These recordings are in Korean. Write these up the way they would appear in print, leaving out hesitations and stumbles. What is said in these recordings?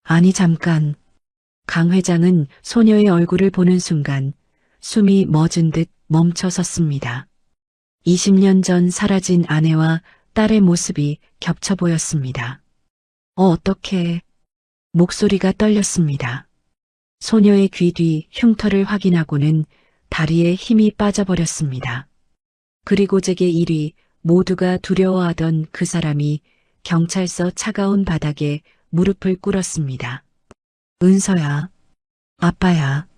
아니, 잠깐. 강 회장은 소녀의 얼굴을 보는 순간 숨이 멎은 듯 멈춰 섰습니다. 20년 전 사라진 아내와 딸의 모습이 겹쳐 보였습니다. 어떡해. 목소리가 떨렸습니다. 소녀의 귀 뒤 흉터를 확인하고는 다리에 힘이 빠져버렸습니다. 그리고 제게 이리 모두가 두려워하던 그 사람이 경찰서 차가운 바닥에 무릎을 꿇었습니다. 은서야, 아빠야.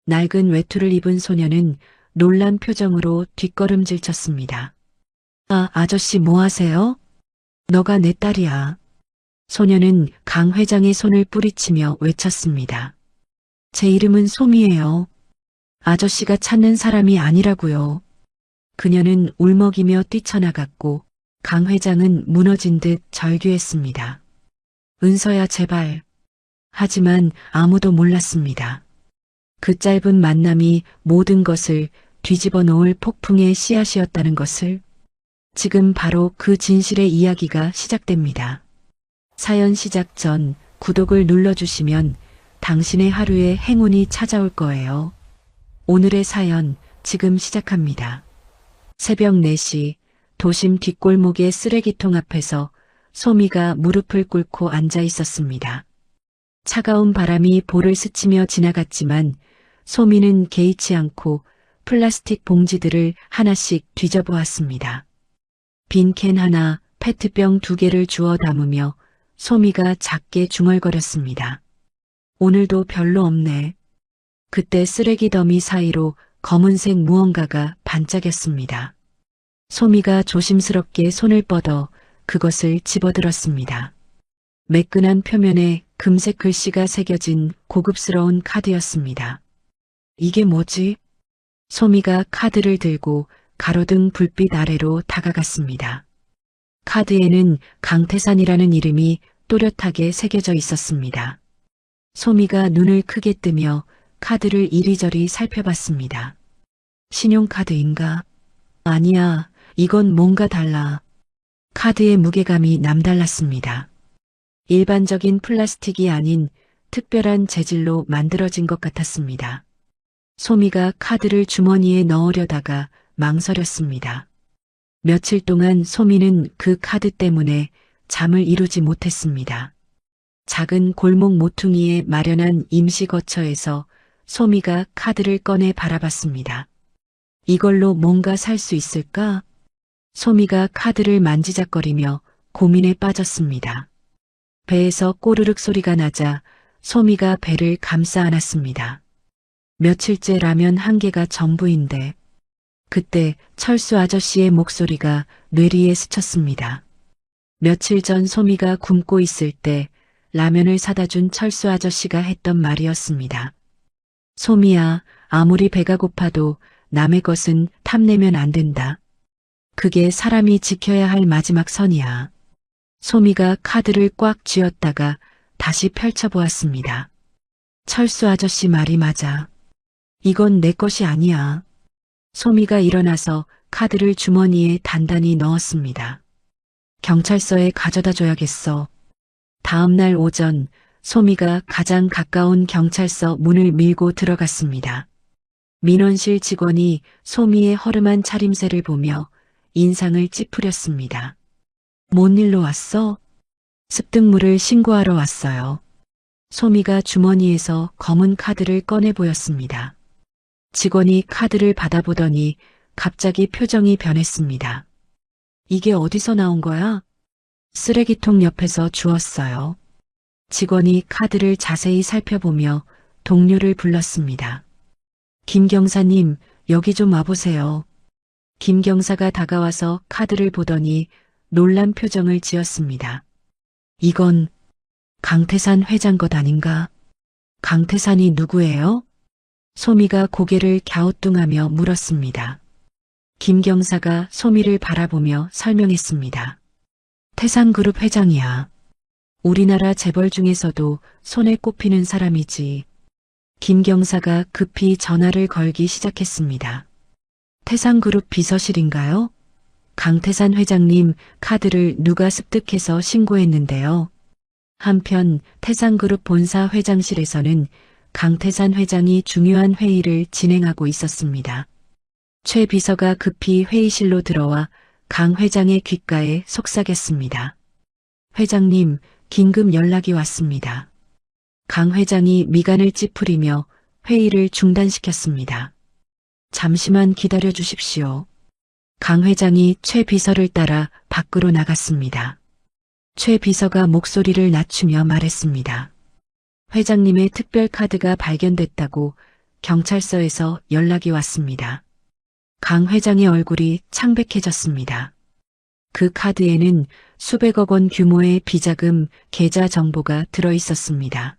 낡은 외투를 입은 소녀는 놀란 표정으로 뒷걸음질 쳤습니다. 아, 아저씨 뭐 하세요? 너가 내 딸이야. 소녀는 강 회장의 손을 뿌리치며 외쳤습니다. 제 이름은 솜이에요. 아저씨가 찾는 사람이 아니라고요. 그녀는 울먹이며 뛰쳐나갔고 강 회장은 무너진 듯 절규했습니다. 은서야, 제발. 하지만 아무도 몰랐습니다. 그 짧은 만남이 모든 것을 뒤집어 놓을 폭풍의 씨앗이었다는 것을. 지금 바로 그 진실의 이야기가 시작됩니다. 사연 시작 전 구독을 눌러주시면 당신의 하루에 행운이 찾아올 거예요. 오늘의 사연 지금 시작합니다. 새벽 4시 도심 뒷골목의 쓰레기통 앞에서 소미가 무릎을 꿇고 앉아 있었습니다. 차가운 바람이 볼을 스치며 지나갔지만 소미는 개의치 않고 플라스틱 봉지들을 하나씩 뒤져보았습니다. 빈 캔 하나, 페트병 2개를 주워 담으며 소미가 작게 중얼거렸습니다. 오늘도 별로 없네. 그때 쓰레기 더미 사이로 검은색 무언가가 반짝였습니다. 소미가 조심스럽게 손을 뻗어 그것을 집어들었습니다. 매끈한 표면에 금색 글씨가 새겨진 고급스러운 카드였습니다. 이게 뭐지? 소미가 카드를 들고 가로등 불빛 아래로 다가갔습니다. 카드에는 강태산이라는 이름이 또렷하게 새겨져 있었습니다. 소미가 눈을 크게 뜨며 카드를 이리저리 살펴봤습니다. 신용카드인가? 아니야, 이건 뭔가 달라. 카드의 무게감이 남달랐습니다. 일반적인 플라스틱이 아닌 특별한 재질로 만들어진 것 같았습니다. 소미가 카드를 주머니에 넣으려다가 망설였습니다. 며칠 동안 소미는 그 카드 때문에 잠을 이루지 못했습니다. 작은 골목 모퉁이에 마련한 임시 거처에서 소미가 카드를 꺼내 바라봤습니다. 이걸로 뭔가 살 수 있을까? 소미가 카드를 만지작거리며 고민에 빠졌습니다. 배에서 꼬르륵 소리가 나자 소미가 배를 감싸 안았습니다. 며칠째 라면 1개가 전부인데. 그때 철수 아저씨의 목소리가 뇌리에 스쳤습니다. 며칠 전 소미가 굶고 있을 때 라면을 사다 준 철수 아저씨가 했던 말이었습니다. 소미야, 아무리 배가 고파도 남의 것은 탐내면 안 된다. 그게 사람이 지켜야 할 마지막 선이야. 소미가 카드를 꽉 쥐었다가 다시 펼쳐보았습니다. 철수 아저씨 말이 맞아. 이건 내 것이 아니야. 소미가 일어나서 카드를 주머니에 단단히 넣었습니다. 경찰서에 가져다 줘야겠어. 다음 날 오전 소미가 가장 가까운 경찰서 문을 밀고 들어갔습니다. 민원실 직원이 소미의 허름한 차림새를 보며 인상을 찌푸렸습니다. 뭔 일로 왔어? 습득물을 신고하러 왔어요. 소미가 주머니에서 검은 카드를 꺼내 보였습니다. 직원이 카드를 받아보더니 갑자기 표정이 변했습니다. 이게 어디서 나온 거야? 쓰레기통 옆에서 주웠어요. 직원이 카드를 자세히 살펴보며 동료를 불렀습니다. 김 경사님, 여기 좀 와보세요. 김 경사가 다가와서 카드를 보더니 놀란 표정을 지었습니다. 이건 강태산 회장 것 아닌가? 강태산이 누구예요? 소미가 고개를 갸우뚱하며 물었습니다. 김 경사가 소미를 바라보며 설명했습니다. 태산그룹 회장이야. 우리나라 재벌 중에서도 손에 꼽히는 사람이지. 김 경사가 급히 전화를 걸기 시작했습니다. 태산그룹 비서실인가요? 강태산 회장님 카드를 누가 습득해서 신고했는데요. 한편 태산그룹 본사 회장실에서는 강태산 회장이 중요한 회의를 진행하고 있었습니다. 최 비서가 급히 회의실로 들어와 강 회장의 귓가에 속삭였습니다. 회장님, 긴급 연락이 왔습니다. 강 회장이 미간을 찌푸리며 회의를 중단시켰습니다. 잠시만 기다려 주십시오. 강 회장이 최 비서를 따라 밖으로 나갔습니다. 최 비서가 목소리를 낮추며 말했습니다. 회장님의 특별 카드가 발견됐다고 경찰서에서 연락이 왔습니다. 강 회장의 얼굴이 창백해졌습니다. 그 카드에는 수백억 원 규모의 비자금 계좌 정보가 들어 있었습니다.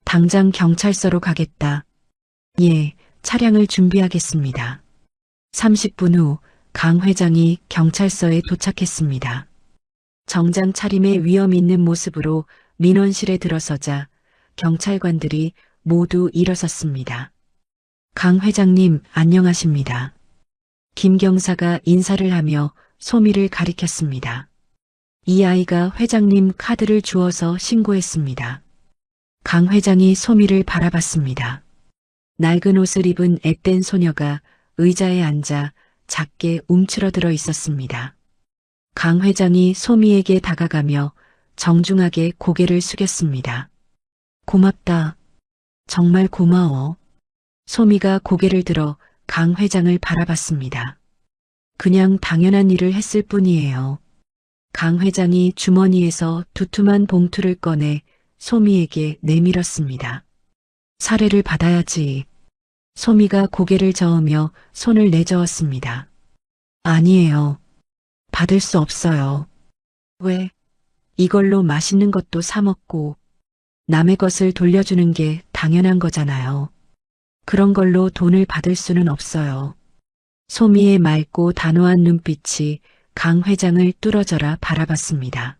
당장 경찰서로 가겠다. 예, 차량을 준비하겠습니다. 30분 후 강 회장이 경찰서에 도착했습니다. 정장 차림의 위험 있는 모습으로 민원실에 들어서자 경찰관들이 모두 일어섰습니다. 강 회장님, 안녕하십니다. 김 경사가 인사를 하며 소미를 가리켰습니다. 이 아이가 회장님 카드를 주어서 신고했습니다. 강 회장이 소미를 바라봤습니다. 낡은 옷을 입은 앳된 소녀가 의자에 앉아 작게 움츠러들어 있었습니다. 강 회장이 소미에게 다가가며 정중하게 고개를 숙였습니다. 고맙다. 정말 고마워. 소미가 고개를 들어 강 회장을 바라봤습니다. 그냥 당연한 일을 했을 뿐이에요. 강 회장이 주머니에서 두툼한 봉투를 꺼내 소미에게 내밀었습니다. 사례를 받아야지. 소미가 고개를 저으며 손을 내저었습니다. 아니에요. 받을 수 없어요. 왜? 이걸로 맛있는 것도 사 먹고 남의 것을 돌려주는 게 당연한 거잖아요. 그런 걸로 돈을 받을 수는 없어요. 소미의 맑고 단호한 눈빛이 강 회장을 뚫어져라 바라봤습니다.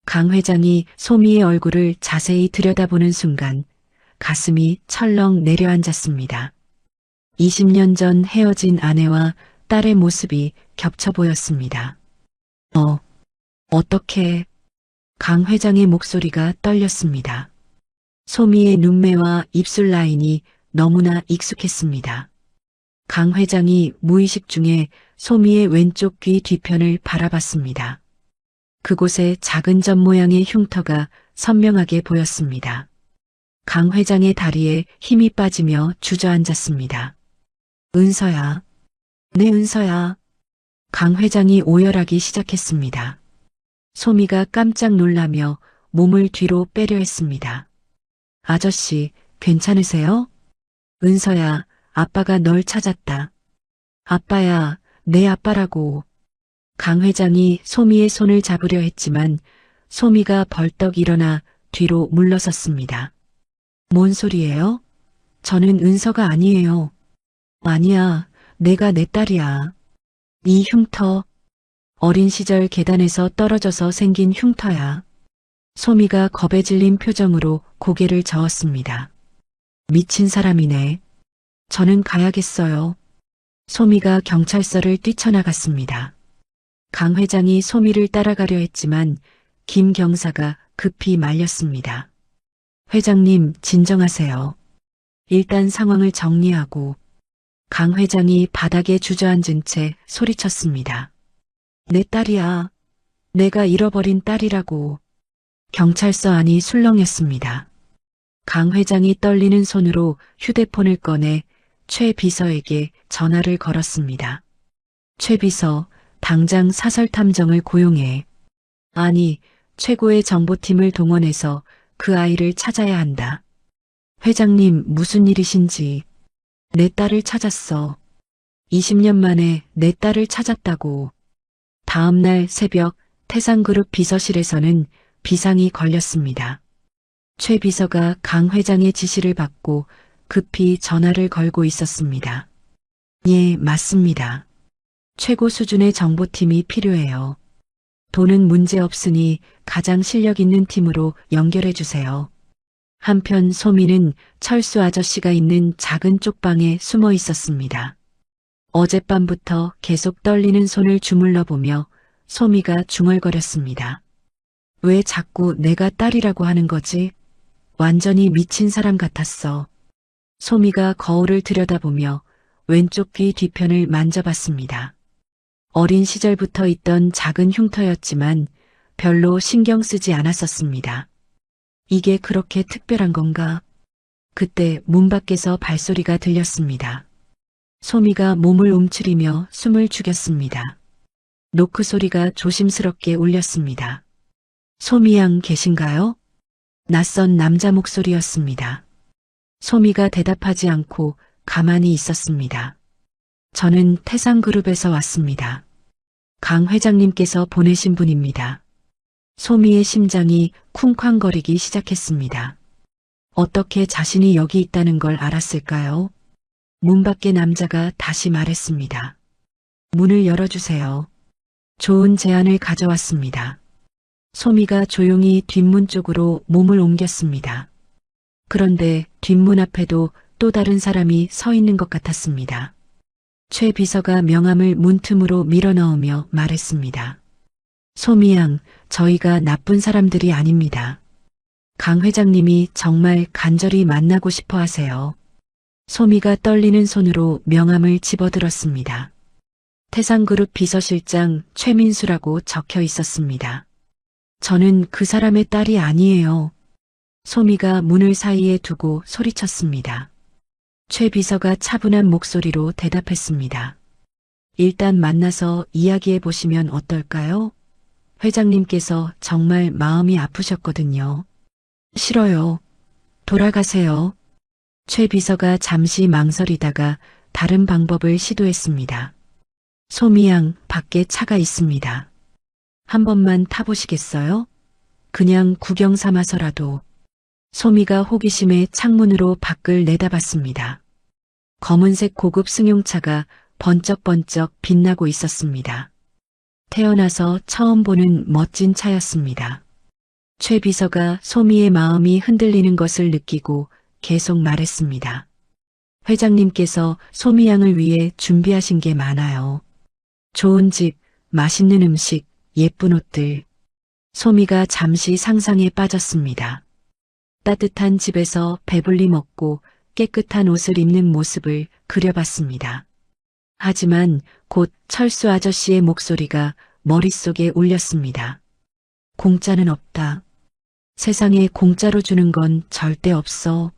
강 회장이 소미의 얼굴을 자세히 들여다보는 순간 가슴이 철렁 내려앉았습니다. 20년 전 헤어진 아내와 딸의 모습이 겹쳐 보였습니다. 어떻게? 강 회장의 목소리가 떨렸습니다. 소미의 눈매와 입술 라인이 너무나 익숙했습니다. 강 회장이 무의식 중에 소미의 왼쪽 귀 뒤편을 바라봤습니다. 그곳에 작은 점 모양의 흉터가 선명하게 보였습니다. 강 회장의 다리에 힘이 빠지며 주저앉았습니다. 은서야. 네, 은서야. 강 회장이 오열하기 시작했습니다. 소미가 깜짝 놀라며 몸을 뒤로 빼려 했습니다. 아저씨, 괜찮으세요? 은서야, 아빠가 널 찾았다. 아빠야, 내 아빠라고. 강 회장이 소미의 손을 잡으려 했지만 소미가 벌떡 일어나 뒤로 물러섰습니다. 뭔 소리예요? 저는 은서가 아니에요. 아니야, 내가 내 딸이야. 이 흉터, 어린 시절 계단에서 떨어져서 생긴 흉터야. 소미가 겁에 질린 표정으로 고개를 저었습니다. 미친 사람이네. 저는 가야겠어요. 소미가 경찰서를 뛰쳐나갔습니다. 강 회장이 소미를 따라가려 했지만 김 경사가 급히 말렸습니다. 회장님, 진정하세요. 일단 상황을 정리하고. 강 회장이 바닥에 주저앉은 채 소리쳤습니다. 내 딸이야. 내가 잃어버린 딸이라고. 경찰서 안이 술렁였습니다. 강 회장이 떨리는 손으로 휴대폰을 꺼내 최 비서에게 전화를 걸었습니다. 최 비서, 당장 사설탐정을 고용해. 아니, 최고의 정보팀을 동원해서 그 아이를 찾아야 한다. 회장님, 무슨 일이신지. 내 딸을 찾았어. 20년 만에 내 딸을 찾았다고. 다음 날 새벽 태산그룹 비서실에서는 비상이 걸렸습니다. 최 비서가 강 회장의 지시를 받고 급히 전화를 걸고 있었습니다. 예, 맞습니다. 최고 수준의 정보팀이 필요해요. 돈은 문제 없으니 가장 실력 있는 팀으로 연결해 주세요. 한편 소미는 철수 아저씨가 있는 작은 쪽방에 숨어 있었습니다. 어젯밤부터 계속 떨리는 손을 주물러 보며 소미가 중얼거렸습니다. 왜 자꾸 내가 딸이라고 하는 거지? 완전히 미친 사람 같았어. 소미가 거울을 들여다보며 왼쪽 귀 뒤편을 만져봤습니다. 어린 시절부터 있던 작은 흉터였지만 별로 신경 쓰지 않았었습니다. 이게 그렇게 특별한 건가? 그때 문 밖에서 발소리가 들렸습니다. 소미가 몸을 움츠리며 숨을 죽였습니다. 노크 소리가 조심스럽게 울렸습니다. 소미 양 계신가요? 낯선 남자 목소리였습니다. 소미가 대답하지 않고 가만히 있었습니다. 저는 태상그룹에서 왔습니다. 강 회장님께서 보내신 분입니다. 소미의 심장이 쿵쾅거리기 시작했습니다. 어떻게 자신이 여기 있다는 걸 알았을까요? 문 밖의 남자가 다시 말했습니다. 문을 열어주세요. 좋은 제안을 가져왔습니다. 소미가 조용히 뒷문 쪽으로 몸을 옮겼습니다. 그런데 뒷문 앞에도 또 다른 사람이 서 있는 것 같았습니다. 최 비서가 명함을 문틈으로 밀어넣으며 말했습니다. 소미 양, 저희가 나쁜 사람들이 아닙니다. 강 회장님이 정말 간절히 만나고 싶어 하세요. 소미가 떨리는 손으로 명함을 집어들었습니다. 태상그룹 비서실장 최민수라고 적혀 있었습니다. 저는 그 사람의 딸이 아니에요. 소미가 문을 사이에 두고 소리쳤습니다. 최 비서가 차분한 목소리로 대답했습니다. 일단 만나서 이야기해 보시면 어떨까요? 회장님께서 정말 마음이 아프셨거든요. 싫어요. 돌아가세요. 최 비서가 잠시 망설이다가 다른 방법을 시도했습니다. 소미 양, 밖에 차가 있습니다. 한 번만 타보시겠어요? 그냥 구경 삼아서라도. 소미가 호기심에 창문으로 밖을 내다봤습니다. 검은색 고급 승용차가 번쩍번쩍 빛나고 있었습니다. 태어나서 처음 보는 멋진 차였습니다. 최 비서가 소미의 마음이 흔들리는 것을 느끼고 계속 말했습니다. 회장님께서 소미 양을 위해 준비하신 게 많아요. 좋은 집, 맛있는 음식, 예쁜 옷들. 소미가 잠시 상상에 빠졌습니다. 따뜻한 집에서 배불리 먹고 깨끗한 옷을 입는 모습을 그려봤습니다. 하지만 곧 철수 아저씨의 목소리가 머릿속에 울렸습니다. 공짜는 없다. 세상에 공짜로 주는 건 절대 없어.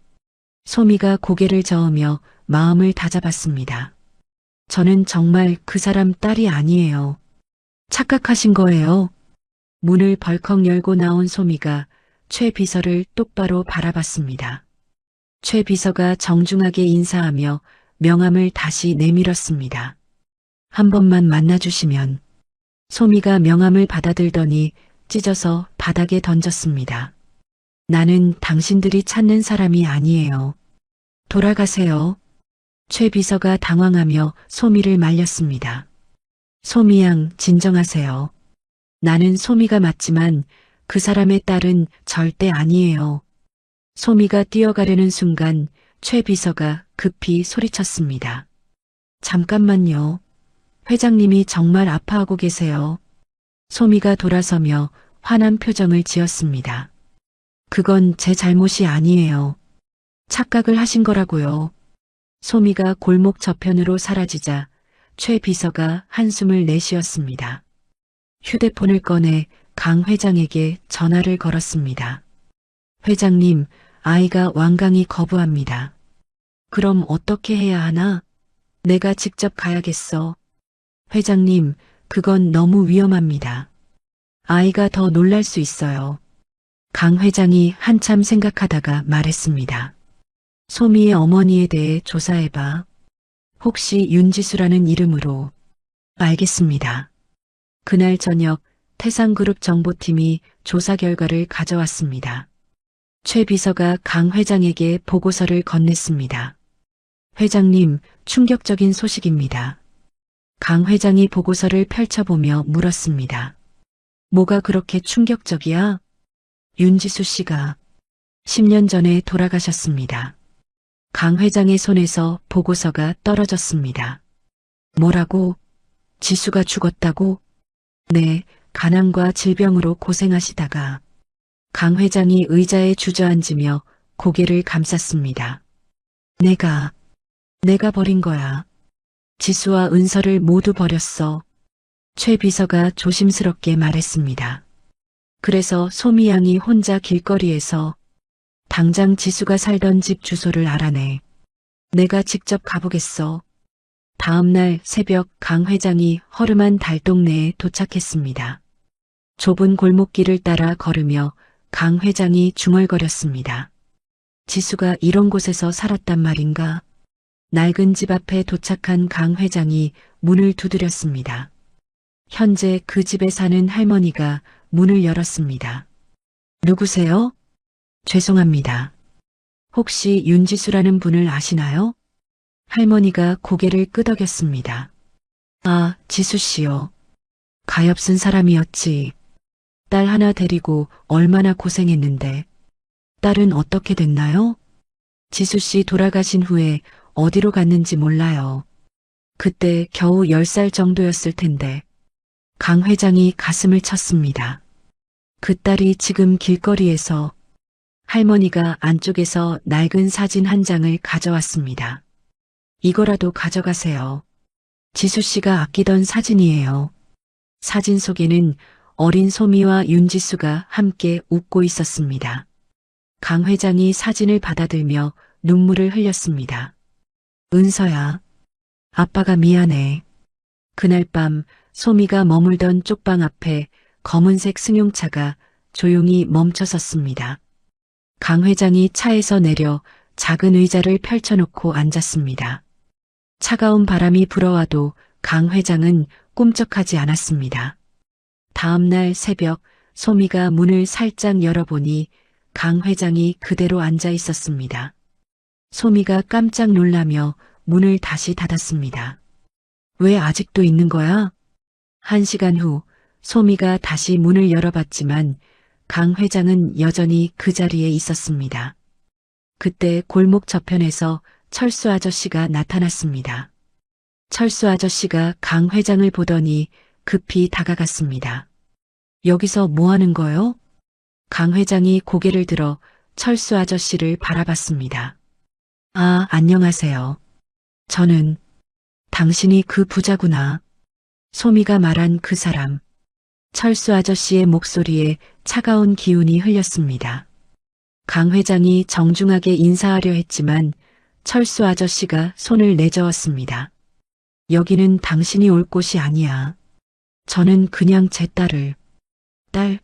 소미가 고개를 저으며 마음을 다잡았습니다. 저는 정말 그 사람 딸이 아니에요. 착각하신 거예요. 문을 벌컥 열고 나온 소미가 최 비서를 똑바로 바라봤습니다. 최 비서가 정중하게 인사하며 명함을 다시 내밀었습니다. 한 번만 만나주시면. 소미가 명함을 받아들더니 찢어서 바닥에 던졌습니다. 나는 당신들이 찾는 사람이 아니에요. 돌아가세요. 최 비서가 당황하며 소미를 말렸습니다. 소미 양, 진정하세요. 나는 소미가 맞지만 그 사람의 딸은 절대 아니에요. 소미가 뛰어가려는 순간 최 비서가 급히 소리쳤습니다. 잠깐만요. 회장님이 정말 아파하고 계세요. 소미가 돌아서며 화난 표정을 지었습니다. 그건 제 잘못이 아니에요. 착각을 하신 거라고요. 소미가 골목 저편으로 사라지자 최 비서가 한숨을 내쉬었습니다. 휴대폰을 꺼내 강 회장에게 전화를 걸었습니다. 회장님, 아이가 완강히 거부합니다. 그럼 어떻게 해야 하나? 내가 직접 가야겠어. 회장님, 그건 너무 위험합니다. 아이가 더 놀랄 수 있어요. 강 회장이 한참 생각하다가 말했습니다. 소미의 어머니에 대해 조사해봐. 혹시 윤지수라는 이름으로. 알겠습니다. 그날 저녁 태상그룹 정보팀이 조사 결과를 가져왔습니다. 최 비서가 강 회장에게 보고서를 건넸습니다. 회장님, 충격적인 소식입니다. 강 회장이 보고서를 펼쳐보며 물었습니다. 뭐가 그렇게 충격적이야? 윤지수 씨가 10년 전에 돌아가셨습니다. 강 회장의 손에서 보고서가 떨어졌습니다. 뭐라고? 지수가 죽었다고? 네, 가난과 질병으로 고생하시다가 강 회장이 의자에 주저앉으며 고개를 감쌌습니다. 내가 버린 거야. 지수와 은서를 모두 버렸어. 최 비서가 조심스럽게 말했습니다. 그래서 소미 양이 혼자 길거리에서 당장 지수가 살던 집 주소를 알아내. 내가 직접 가보겠어. 다음 날 새벽 강 회장이 허름한 달동네에 도착했습니다. 좁은 골목길을 따라 걸으며 강 회장이 중얼거렸습니다. 지수가 이런 곳에서 살았단 말인가? 낡은 집 앞에 도착한 강 회장이 문을 두드렸습니다. 현재 그 집에 사는 할머니가 문을 열었습니다. 누구세요? 죄송합니다. 혹시 윤지수라는 분을 아시나요? 할머니가 고개를 끄덕였습니다. 아, 지수 씨요. 가엾은 사람이었지. 딸 하나 데리고 얼마나 고생했는데. 딸은 어떻게 됐나요? 지수 씨 돌아가신 후에 어디로 갔는지 몰라요. 그때 겨우 10살 정도였을 텐데. 강 회장이 가슴을 쳤습니다. 그 딸이 지금 길거리에서 할머니가 안쪽에서 낡은 사진 한 장을 가져왔습니다. 이거라도 가져가세요. 지수 씨가 아끼던 사진이에요. 사진 속에는 어린 소미와 윤지수가 함께 웃고 있었습니다. 강 회장이 사진을 받아들며 눈물을 흘렸습니다. 은서야, 아빠가 미안해. 그날 밤 소미가 머물던 쪽방 앞에 검은색 승용차가 조용히 멈춰섰습니다. 강 회장이 차에서 내려 작은 의자를 펼쳐놓고 앉았습니다. 차가운 바람이 불어와도 강 회장은 꿈쩍하지 않았습니다. 다음 날 새벽 소미가 문을 살짝 열어보니 강 회장이 그대로 앉아 있었습니다. 소미가 깜짝 놀라며 문을 다시 닫았습니다. 왜 아직도 있는 거야? 1시간 후 소미가 다시 문을 열어봤지만 강 회장은 여전히 그 자리에 있었습니다. 그때 골목 저편에서 철수 아저씨가 나타났습니다. 철수 아저씨가 강 회장을 보더니 급히 다가갔습니다. 여기서 뭐 하는 거요? 강 회장이 고개를 들어 철수 아저씨를 바라봤습니다. 아, 안녕하세요. 저는 당신이 그 부자구나. 소미가 말한 그 사람. 철수 아저씨의 목소리에 차가운 기운이 흘렸습니다. 강 회장이 정중하게 인사하려 했지만 철수 아저씨가 손을 내저었습니다. 여기는 당신이 올 곳이 아니야. 저는 그냥 제 딸을. 딸,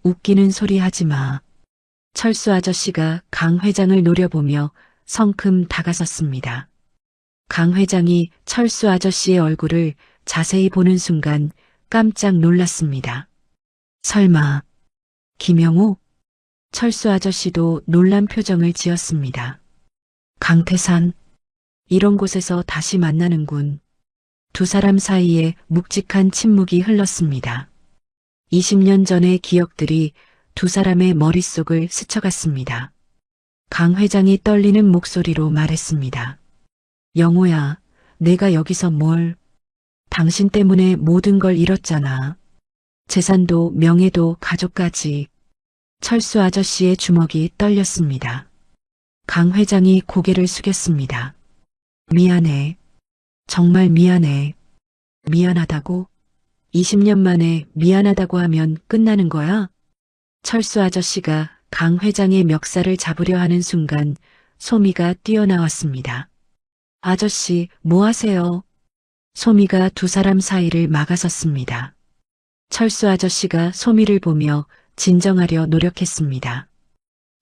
웃기는 소리 하지 마. 철수 아저씨가 강 회장을 노려보며 성큼 다가섰습니다. 강 회장이 철수 아저씨의 얼굴을 자세히 보는 순간 깜짝 놀랐습니다. 설마, 김영우? 철수 아저씨도 놀란 표정을 지었습니다. 강태산, 이런 곳에서 다시 만나는군. 두 사람 사이에 묵직한 침묵이 흘렀습니다. 20년 전의 기억들이 두 사람의 머릿속을 스쳐갔습니다. 강 회장이 떨리는 목소리로 말했습니다. 영호야, 내가 여기서 뭘? 당신 때문에 모든 걸 잃었잖아. 재산도 명예도 가족까지. 철수 아저씨의 주먹이 떨렸습니다. 강 회장이 고개를 숙였습니다. 미안해. 정말 미안해. 미안하다고? 20년 만에 미안하다고 하면 끝나는 거야? 철수 아저씨가 강 회장의 멱살을 잡으려 하는 순간 소미가 뛰어나왔습니다. 아저씨, 뭐 하세요? 소미가 두 사람 사이를 막아섰습니다. 철수 아저씨가 소미를 보며 진정하려 노력했습니다.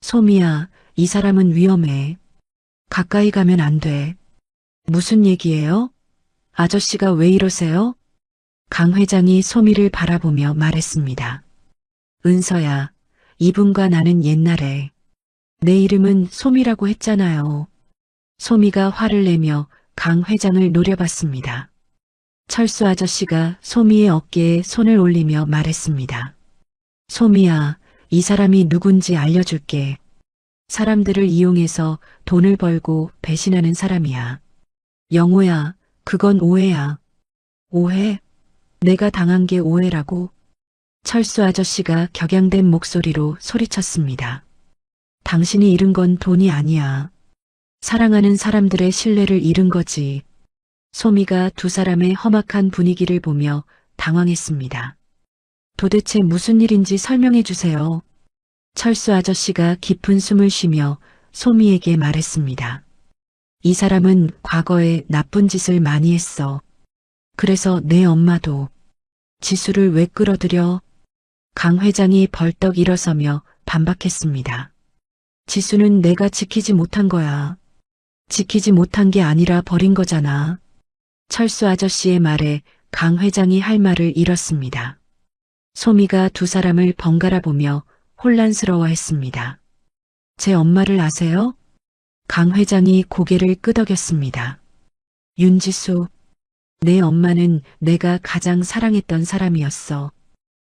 소미야, 이 사람은 위험해. 가까이 가면 안 돼. 무슨 얘기예요? 아저씨가 왜 이러세요? 강 회장이 소미를 바라보며 말했습니다. 은서야, 이분과 나는 옛날에 내 이름은 소미라고 했잖아요. 소미가 화를 내며 강 회장을 노려봤습니다. 철수 아저씨가 소미의 어깨에 손을 올리며 말했습니다. 소미야, 이 사람이 누군지 알려줄게. 사람들을 이용해서 돈을 벌고 배신하는 사람이야. 영호야, 그건 오해야. 오해? 내가 당한 게 오해라고? 철수 아저씨가 격양된 목소리로 소리쳤습니다. 당신이 잃은 건 돈이 아니야. 사랑하는 사람들의 신뢰를 잃은 거지. 소미가 두 사람의 험악한 분위기를 보며 당황했습니다. 도대체 무슨 일인지 설명해 주세요. 철수 아저씨가 깊은 숨을 쉬며 소미에게 말했습니다. 이 사람은 과거에 나쁜 짓을 많이 했어. 그래서 내 엄마도. 지수를 왜 끌어들여? 강 회장이 벌떡 일어서며 반박했습니다. 지수는 내가 지키지 못한 거야. 지키지 못한 게 아니라 버린 거잖아. 철수 아저씨의 말에 강 회장이 할 말을 잃었습니다. 소미가 두 사람을 번갈아 보며 혼란스러워했습니다. 제 엄마를 아세요? 강 회장이 고개를 끄덕였습니다. 윤지수, 내 엄마는 내가 가장 사랑했던 사람이었어.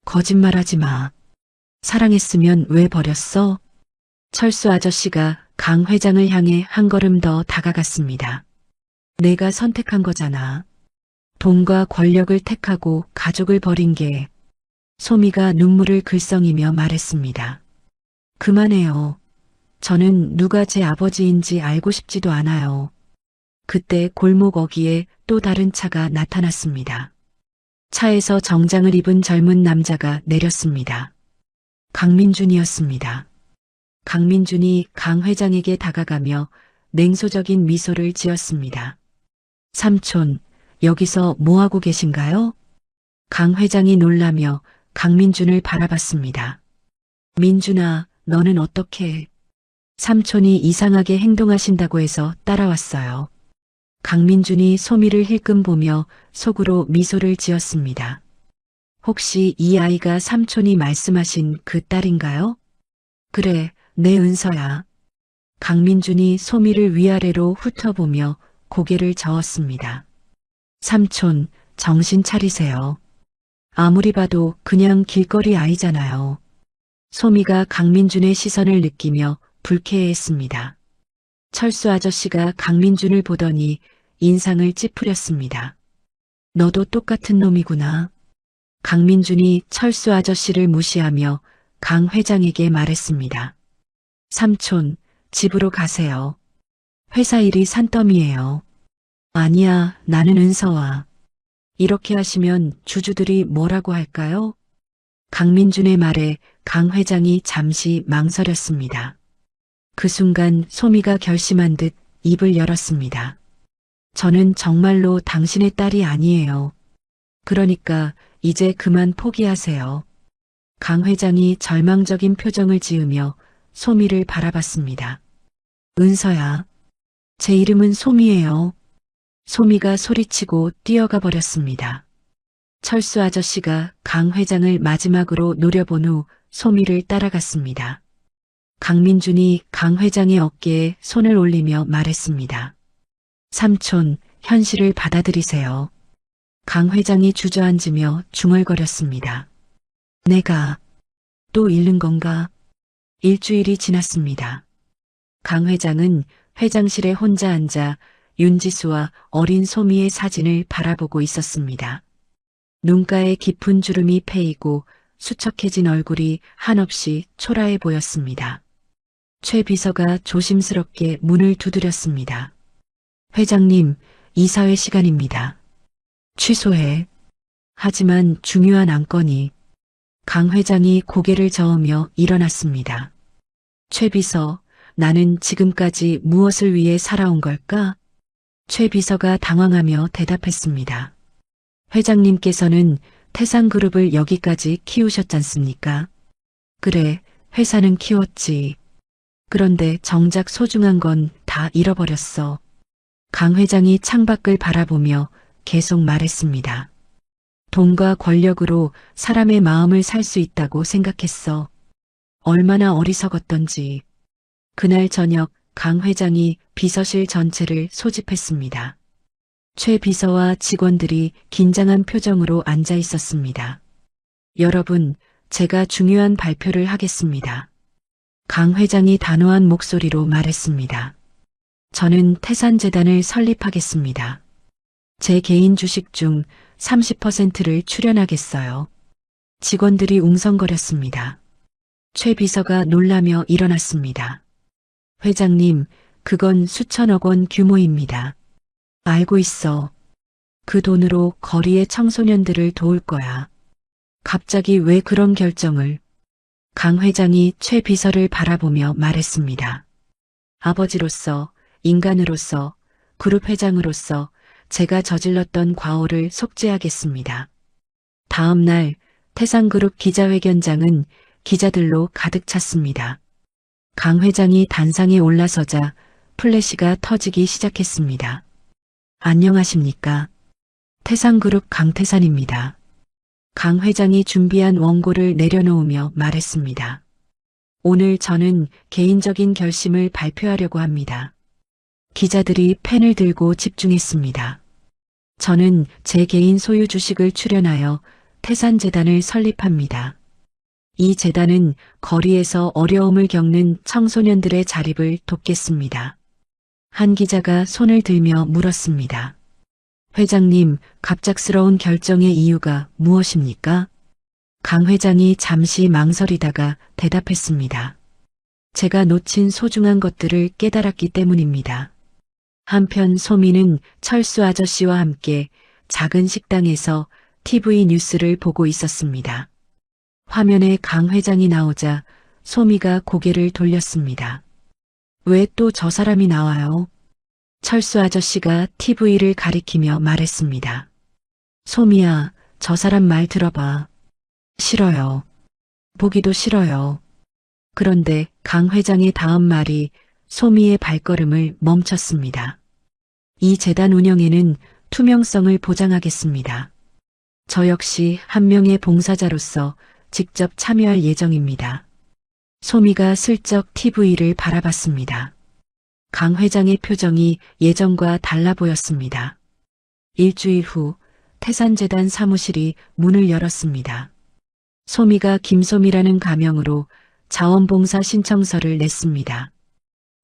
거짓말하지 마. 사랑했으면 왜 버렸어? 철수 아저씨가 강 회장을 향해 한 걸음 더 다가갔습니다. 내가 선택한 거잖아. 돈과 권력을 택하고 가족을 버린 게. 소미가 눈물을 글썽이며 말했습니다. 그만해요. 저는 누가 제 아버지인지 알고 싶지도 않아요. 그때 골목 어귀에 또 다른 차가 나타났습니다. 차에서 정장을 입은 젊은 남자가 내렸습니다. 강민준이었습니다. 강민준이 강 회장에게 다가가며 냉소적인 미소를 지었습니다. 삼촌, 여기서 뭐하고 계신가요? 강 회장이 놀라며 강민준을 바라봤습니다. 민준아, 너는 어떻게? 삼촌이 이상하게 행동하신다고 해서 따라왔어요. 강민준이 소미를 힐끔 보며 속으로 미소를 지었습니다. 혹시 이 아이가 삼촌이 말씀하신 그 딸인가요? 그래, 내 은서야. 강민준이 소미를 위아래로 훑어보며 고개를 저었습니다. 삼촌, 정신 차리세요. 아무리 봐도 그냥 길거리 아이잖아요. 소미가 강민준의 시선을 느끼며 불쾌해했습니다. 철수 아저씨가 강민준을 보더니 인상을 찌푸렸습니다. 너도 똑같은 놈이구나. 강민준이 철수 아저씨를 무시하며 강 회장에게 말했습니다. 삼촌, 집으로 가세요. 회사 일이 산더미예요. 아니야, 나는 은서와. 이렇게 하시면 주주들이 뭐라고 할까요? 강민준의 말에 강 회장이 잠시 망설였습니다. 그 순간 소미가 결심한 듯 입을 열었습니다. 저는 정말로 당신의 딸이 아니에요. 그러니까 이제 그만 포기하세요. 강 회장이 절망적인 표정을 지으며 소미를 바라봤습니다. 은서야, 제 이름은 소미예요. 소미가 소리치고 뛰어가 버렸습니다. 철수 아저씨가 강 회장을 마지막으로 노려본 후 소미를 따라갔습니다. 강민준이 강 회장의 어깨에 손을 올리며 말했습니다. 삼촌, 현실을 받아들이세요. 강 회장이 주저앉으며 중얼거렸습니다. 내가 또 잃는 건가? 일주일이 지났습니다. 강 회장은 회장실에 혼자 앉아 윤지수와 어린 소미의 사진을 바라보고 있었습니다. 눈가에 깊은 주름이 패이고 수척해진 얼굴이 한없이 초라해 보였습니다. 최 비서가 조심스럽게 문을 두드렸습니다. 회장님, 이사회 시간입니다. 취소해. 하지만 중요한 안건이. 강 회장이 고개를 저으며 일어났습니다. 최 비서, 나는 지금까지 무엇을 위해 살아온 걸까? 최 비서가 당황하며 대답했습니다. 회장님께서는 태상그룹을 여기까지 키우셨잖습니까? 그래, 회사는 키웠지. 그런데 정작 소중한 건 다 잃어버렸어. 강 회장이 창밖을 바라보며 계속 말했습니다. 돈과 권력으로 사람의 마음을 살 수 있다고 생각했어. 얼마나 어리석었던지. 그날 저녁 강 회장이 비서실 전체를 소집했습니다. 최 비서와 직원들이 긴장한 표정으로 앉아 있었습니다. 여러분, 제가 중요한 발표를 하겠습니다. 강 회장이 단호한 목소리로 말했습니다. 저는 태산재단을 설립하겠습니다. 제 개인 주식 중 30%를 출연하겠어요. 직원들이 웅성거렸습니다. 최 비서가 놀라며 일어났습니다. 회장님, 그건 수천억 원 규모입니다. 알고 있어. 그 돈으로 거리의 청소년들을 도울 거야. 갑자기 왜 그런 결정을? 강 회장이 최 비서를 바라보며 말했습니다. 아버지로서, 인간으로서, 그룹 회장으로서 제가 저질렀던 과오를 속죄하겠습니다. 다음 날 태산그룹 기자회견장은 기자들로 가득 찼습니다. 강 회장이 단상에 올라서자 플래시가 터지기 시작했습니다. 안녕하십니까? 태산그룹 강태산입니다. 강 회장이 준비한 원고를 내려놓으며 말했습니다. 오늘 저는 개인적인 결심을 발표하려고 합니다. 기자들이 펜을 들고 집중했습니다. 저는 제 개인 소유 주식을 출연하여 태산재단을 설립합니다. 이 재단은 거리에서 어려움을 겪는 청소년들의 자립을 돕겠습니다. 한 기자가 손을 들며 물었습니다. 회장님, 갑작스러운 결정의 이유가 무엇입니까? 강 회장이 잠시 망설이다가 대답했습니다. 제가 놓친 소중한 것들을 깨달았기 때문입니다. 한편 소미는 철수 아저씨와 함께 작은 식당에서 TV 뉴스를 보고 있었습니다. 화면에 강 회장이 나오자 소미가 고개를 돌렸습니다. 왜 또 저 사람이 나와요? 철수 아저씨가 TV를 가리키며 말했습니다. 소미야, 저 사람 말 들어봐. 싫어요. 보기도 싫어요. 그런데 강 회장의 다음 말이 소미의 발걸음을 멈췄습니다. 이 재단 운영에는 투명성을 보장하겠습니다. 저 역시 한 명의 봉사자로서 직접 참여할 예정입니다. 소미가 슬쩍 TV를 바라봤습니다. 강 회장의 표정이 예전과 달라 보였습니다. 일주일 후 태산재단 사무실이 문을 열었습니다. 소미가 김소미라는 가명으로 자원봉사 신청서를 냈습니다.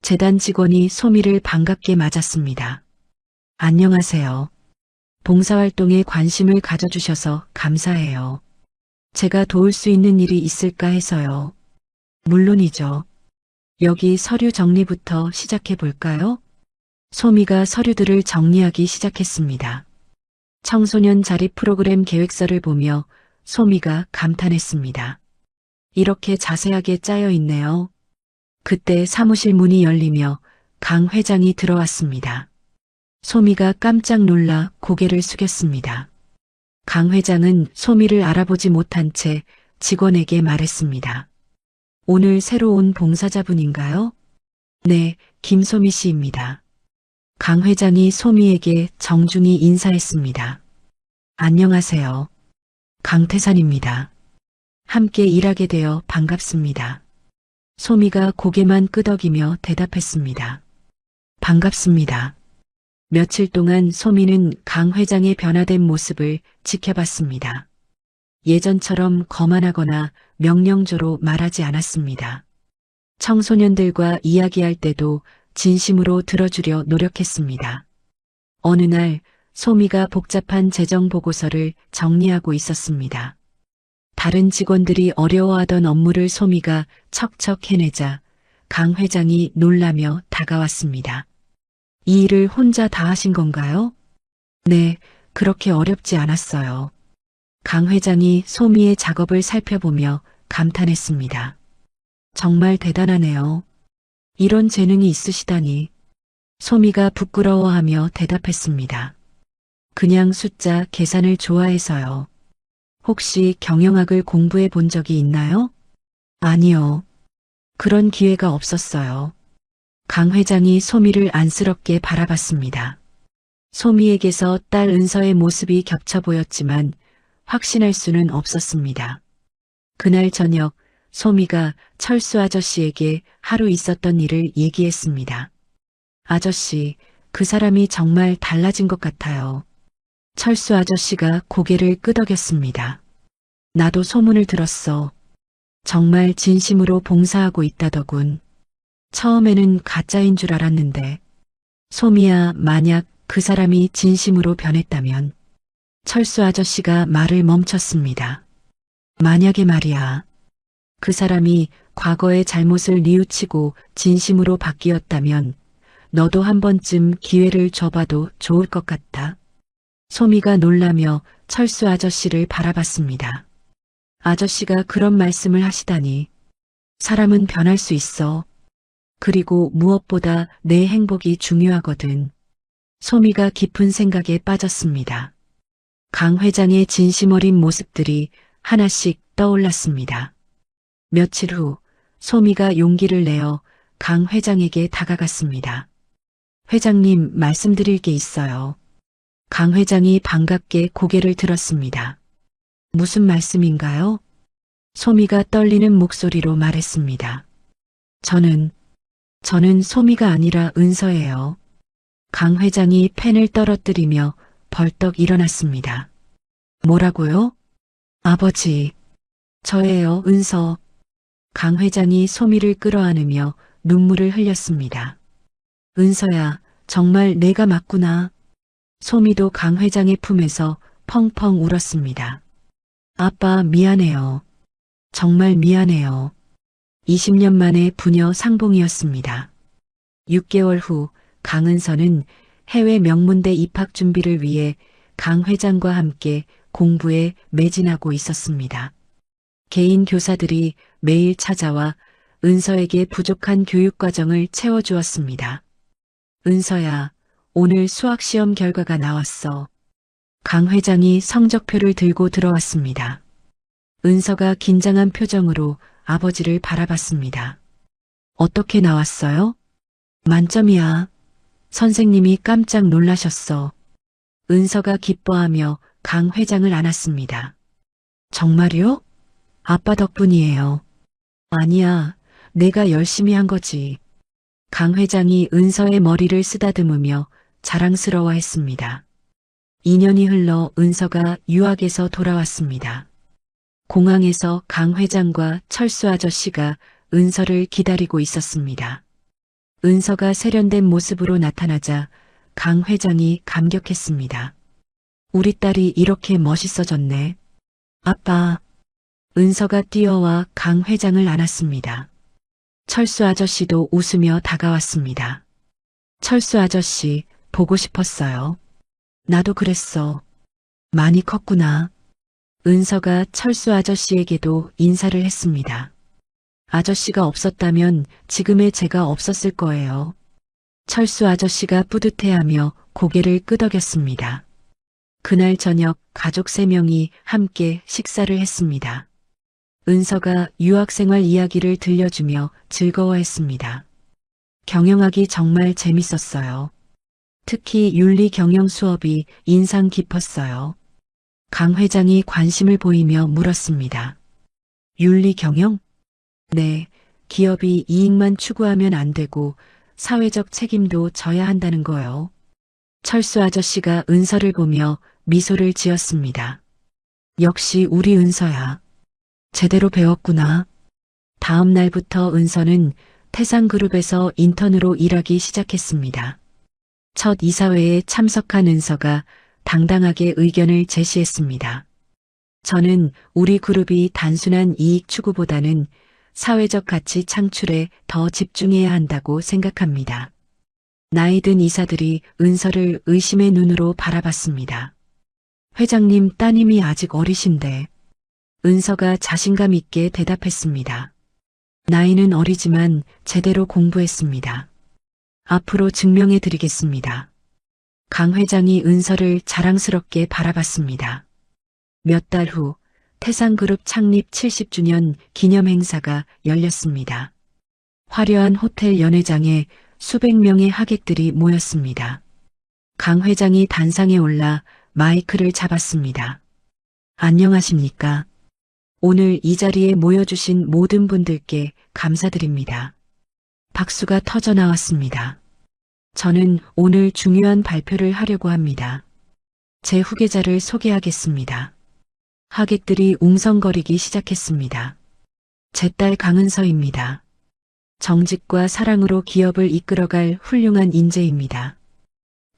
재단 직원이 소미를 반갑게 맞았습니다. 안녕하세요. 봉사활동에 관심을 가져주셔서 감사해요. 제가 도울 수 있는 일이 있을까 해서요. 물론이죠. 여기 서류 정리부터 시작해 볼까요? 소미가 서류들을 정리하기 시작했습니다. 청소년 자립 프로그램 계획서를 보며 소미가 감탄했습니다. 이렇게 자세하게 짜여 있네요. 그때 사무실 문이 열리며 강 회장이 들어왔습니다. 소미가 깜짝 놀라 고개를 숙였습니다. 강 회장은 소미를 알아보지 못한 채 직원에게 말했습니다. 오늘 새로 온 봉사자분인가요? 네, 김소미 씨입니다. 강 회장이 소미에게 정중히 인사했습니다. 안녕하세요. 강태산입니다. 함께 일하게 되어 반갑습니다. 소미가 고개만 끄덕이며 대답했습니다. 반갑습니다. 며칠 동안 소미는 강 회장의 변화된 모습을 지켜봤습니다. 예전처럼 거만하거나 명령조로 말하지 않았습니다. 청소년들과 이야기할 때도 진심으로 들어주려 노력했습니다. 어느 날 소미가 복잡한 재정 보고서를 정리하고 있었습니다. 다른 직원들이 어려워하던 업무를 소미가 척척 해내자 강 회장이 놀라며 다가왔습니다. 이 일을 혼자 다 하신 건가요? 네, 그렇게 어렵지 않았어요. 강 회장이 소미의 작업을 살펴보며 감탄했습니다. 정말 대단하네요. 이런 재능이 있으시다니. 소미가 부끄러워하며 대답했습니다. 그냥 숫자 계산을 좋아해서요. 혹시 경영학을 공부해 본 적이 있나요? 아니요. 그런 기회가 없었어요. 강 회장이 소미를 안쓰럽게 바라봤습니다. 소미에게서 딸 은서의 모습이 겹쳐 보였지만 확신할 수는 없었습니다. 그날 저녁 소미가 철수 아저씨에게 하루 있었던 일을 얘기했습니다. 아저씨, 그 사람이 정말 달라진 것 같아요. 철수 아저씨가 고개를 끄덕였습니다. 나도 소문을 들었어. 정말 진심으로 봉사하고 있다더군. 처음에는 가짜인 줄 알았는데. 소미야, 만약 그 사람이 진심으로 변했다면. 철수 아저씨가 말을 멈췄습니다. 만약에 말이야. 그 사람이 과거의 잘못을 뉘우치고 진심으로 바뀌었다면 너도 한 번쯤 기회를 줘봐도 좋을 것 같다. 소미가 놀라며 철수 아저씨를 바라봤습니다. 아저씨가 그런 말씀을 하시다니. 사람은 변할 수 있어. 그리고 무엇보다 내 행복이 중요하거든. 소미가 깊은 생각에 빠졌습니다. 강 회장의 진심 어린 모습들이 하나씩 떠올랐습니다. 며칠 후 소미가 용기를 내어 강 회장에게 다가갔습니다. 회장님, 말씀드릴 게 있어요. 강 회장이 반갑게 고개를 들었습니다. 무슨 말씀인가요? 소미가 떨리는 목소리로 말했습니다. 저는 소미가 아니라 은서예요. 강 회장이 펜을 떨어뜨리며 벌떡 일어났습니다. 뭐라고요? 아버지, 저예요, 은서. 강 회장이 소미를 끌어안으며 눈물을 흘렸습니다. 은서야, 정말 내가 맞구나. 소미도 강 회장의 품에서 펑펑 울었습니다. 아빠, 미안해요. 정말 미안해요. 20년 만에 부녀 상봉이었습니다. 6개월 후 강은서는 해외 명문대 입학 준비를 위해 강 회장과 함께 공부에 매진하고 있었습니다. 개인 교사들이 매일 찾아와 은서에게 부족한 교육 과정을 채워주었습니다. 은서야, 오늘 수학시험 결과가 나왔어. 강 회장이 성적표를 들고 들어왔습니다. 은서가 긴장한 표정으로 아버지를 바라봤습니다. 어떻게 나왔어요? 만점이야. 선생님이 깜짝 놀라셨어. 은서가 기뻐하며 강 회장을 안았습니다. 정말요? 아빠 덕분이에요. 아니야, 내가 열심히 한 거지. 강 회장이 은서의 머리를 쓰다듬으며 자랑스러워했습니다. 2년이 흘러 은서가 유학에서 돌아왔습니다. 공항에서 강 회장과 철수 아저씨가 은서를 기다리고 있었습니다. 은서가 세련된 모습으로 나타나자 강 회장이 감격했습니다. 우리 딸이 이렇게 멋있어졌네. 아빠. 은서가 뛰어와 강 회장을 안았습니다. 철수 아저씨도 웃으며 다가왔습니다. 철수 아저씨, 보고 싶었어요. 나도 그랬어. 많이 컸구나. 은서가 철수 아저씨에게도 인사를 했습니다. 아저씨가 없었다면 지금의 제가 없었을 거예요. 철수 아저씨가 뿌듯해하며 고개를 끄덕였습니다. 그날 저녁 가족 3명이 함께 식사를 했습니다. 은서가 유학생활 이야기를 들려주며 즐거워했습니다. 경영학이 정말 재밌었어요. 특히 윤리 경영 수업이 인상 깊었어요. 강 회장이 관심을 보이며 물었습니다. 윤리 경영? 네, 기업이 이익만 추구하면 안 되고 사회적 책임도 져야 한다는 거요. 철수 아저씨가 은서를 보며 미소를 지었습니다. 역시 우리 은서야. 제대로 배웠구나. 다음 날부터 은서는 태상그룹에서 인턴으로 일하기 시작했습니다. 첫 이사회에 참석한 은서가 당당하게 의견을 제시했습니다. 저는 우리 그룹이 단순한 이익 추구보다는 사회적 가치 창출에 더 집중해야 한다고 생각합니다. 나이 든 이사들이 은서를 의심의 눈으로 바라봤습니다. 회장님, 따님이 아직 어리신데. 은서가 자신감 있게 대답했습니다. 나이는 어리지만 제대로 공부했습니다. 앞으로 증명해 드리겠습니다. 강 회장이 은서를 자랑스럽게 바라봤습니다. 몇 달 후 태상그룹 창립 70주년 기념 행사가 열렸습니다. 화려한 호텔 연회장에 수백 명의 하객들이 모였습니다. 강 회장이 단상에 올라 마이크를 잡았습니다. 안녕하십니까? 오늘 이 자리에 모여주신 모든 분들께 감사드립니다. 박수가 터져 나왔습니다. 저는 오늘 중요한 발표를 하려고 합니다. 제 후계자를 소개하겠습니다. 하객들이 웅성거리기 시작했습니다. 제 딸 강은서입니다. 정직과 사랑으로 기업을 이끌어갈 훌륭한 인재입니다.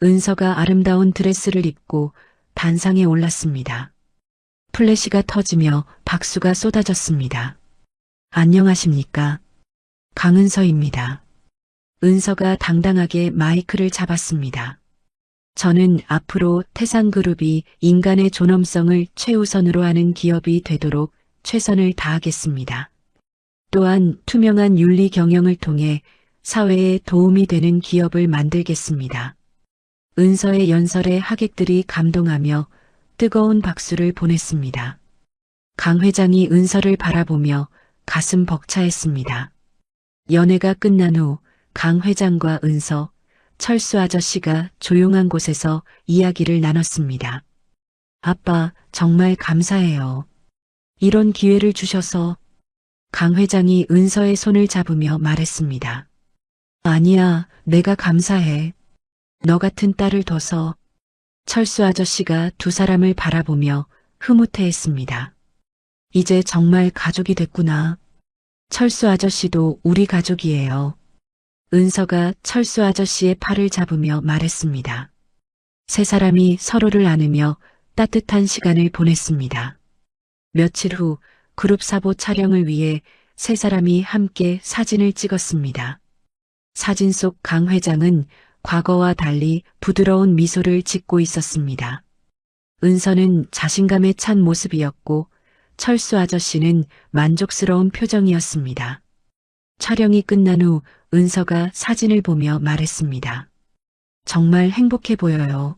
은서가 아름다운 드레스를 입고 단상에 올랐습니다. 플래시가 터지며 박수가 쏟아졌습니다. 안녕하십니까? 강은서입니다. 은서가 당당하게 마이크를 잡았습니다. 저는 앞으로 태상그룹이 인간의 존엄성을 최우선으로 하는 기업이 되도록 최선을 다하겠습니다. 또한 투명한 윤리 경영을 통해 사회에 도움이 되는 기업을 만들겠습니다. 은서의 연설에 하객들이 감동하며 뜨거운 박수를 보냈습니다. 강 회장이 은서를 바라보며 가슴 벅차했습니다. 연회가 끝난 후 강 회장과 은서, 철수 아저씨가 조용한 곳에서 이야기를 나눴습니다. 아빠, 정말 감사해요. 이런 기회를 주셔서. 강 회장이 은서의 손을 잡으며 말했습니다. 아니야, 내가 감사해. 너 같은 딸을 둬서. 철수 아저씨가 두 사람을 바라보며 흐뭇해했습니다. 이제 정말 가족이 됐구나. 철수 아저씨도 우리 가족이에요. 은서가 철수 아저씨의 팔을 잡으며 말했습니다. 세 사람이 서로를 안으며 따뜻한 시간을 보냈습니다. 며칠 후 그룹 사보 촬영을 위해 세 사람이 함께 사진을 찍었습니다. 사진 속 강 회장은 과거와 달리 부드러운 미소를 짓고 있었습니다. 은서는 자신감에 찬 모습이었고 철수 아저씨는 만족스러운 표정이었습니다. 촬영이 끝난 후 은서가 사진을 보며 말했습니다. 정말 행복해 보여요.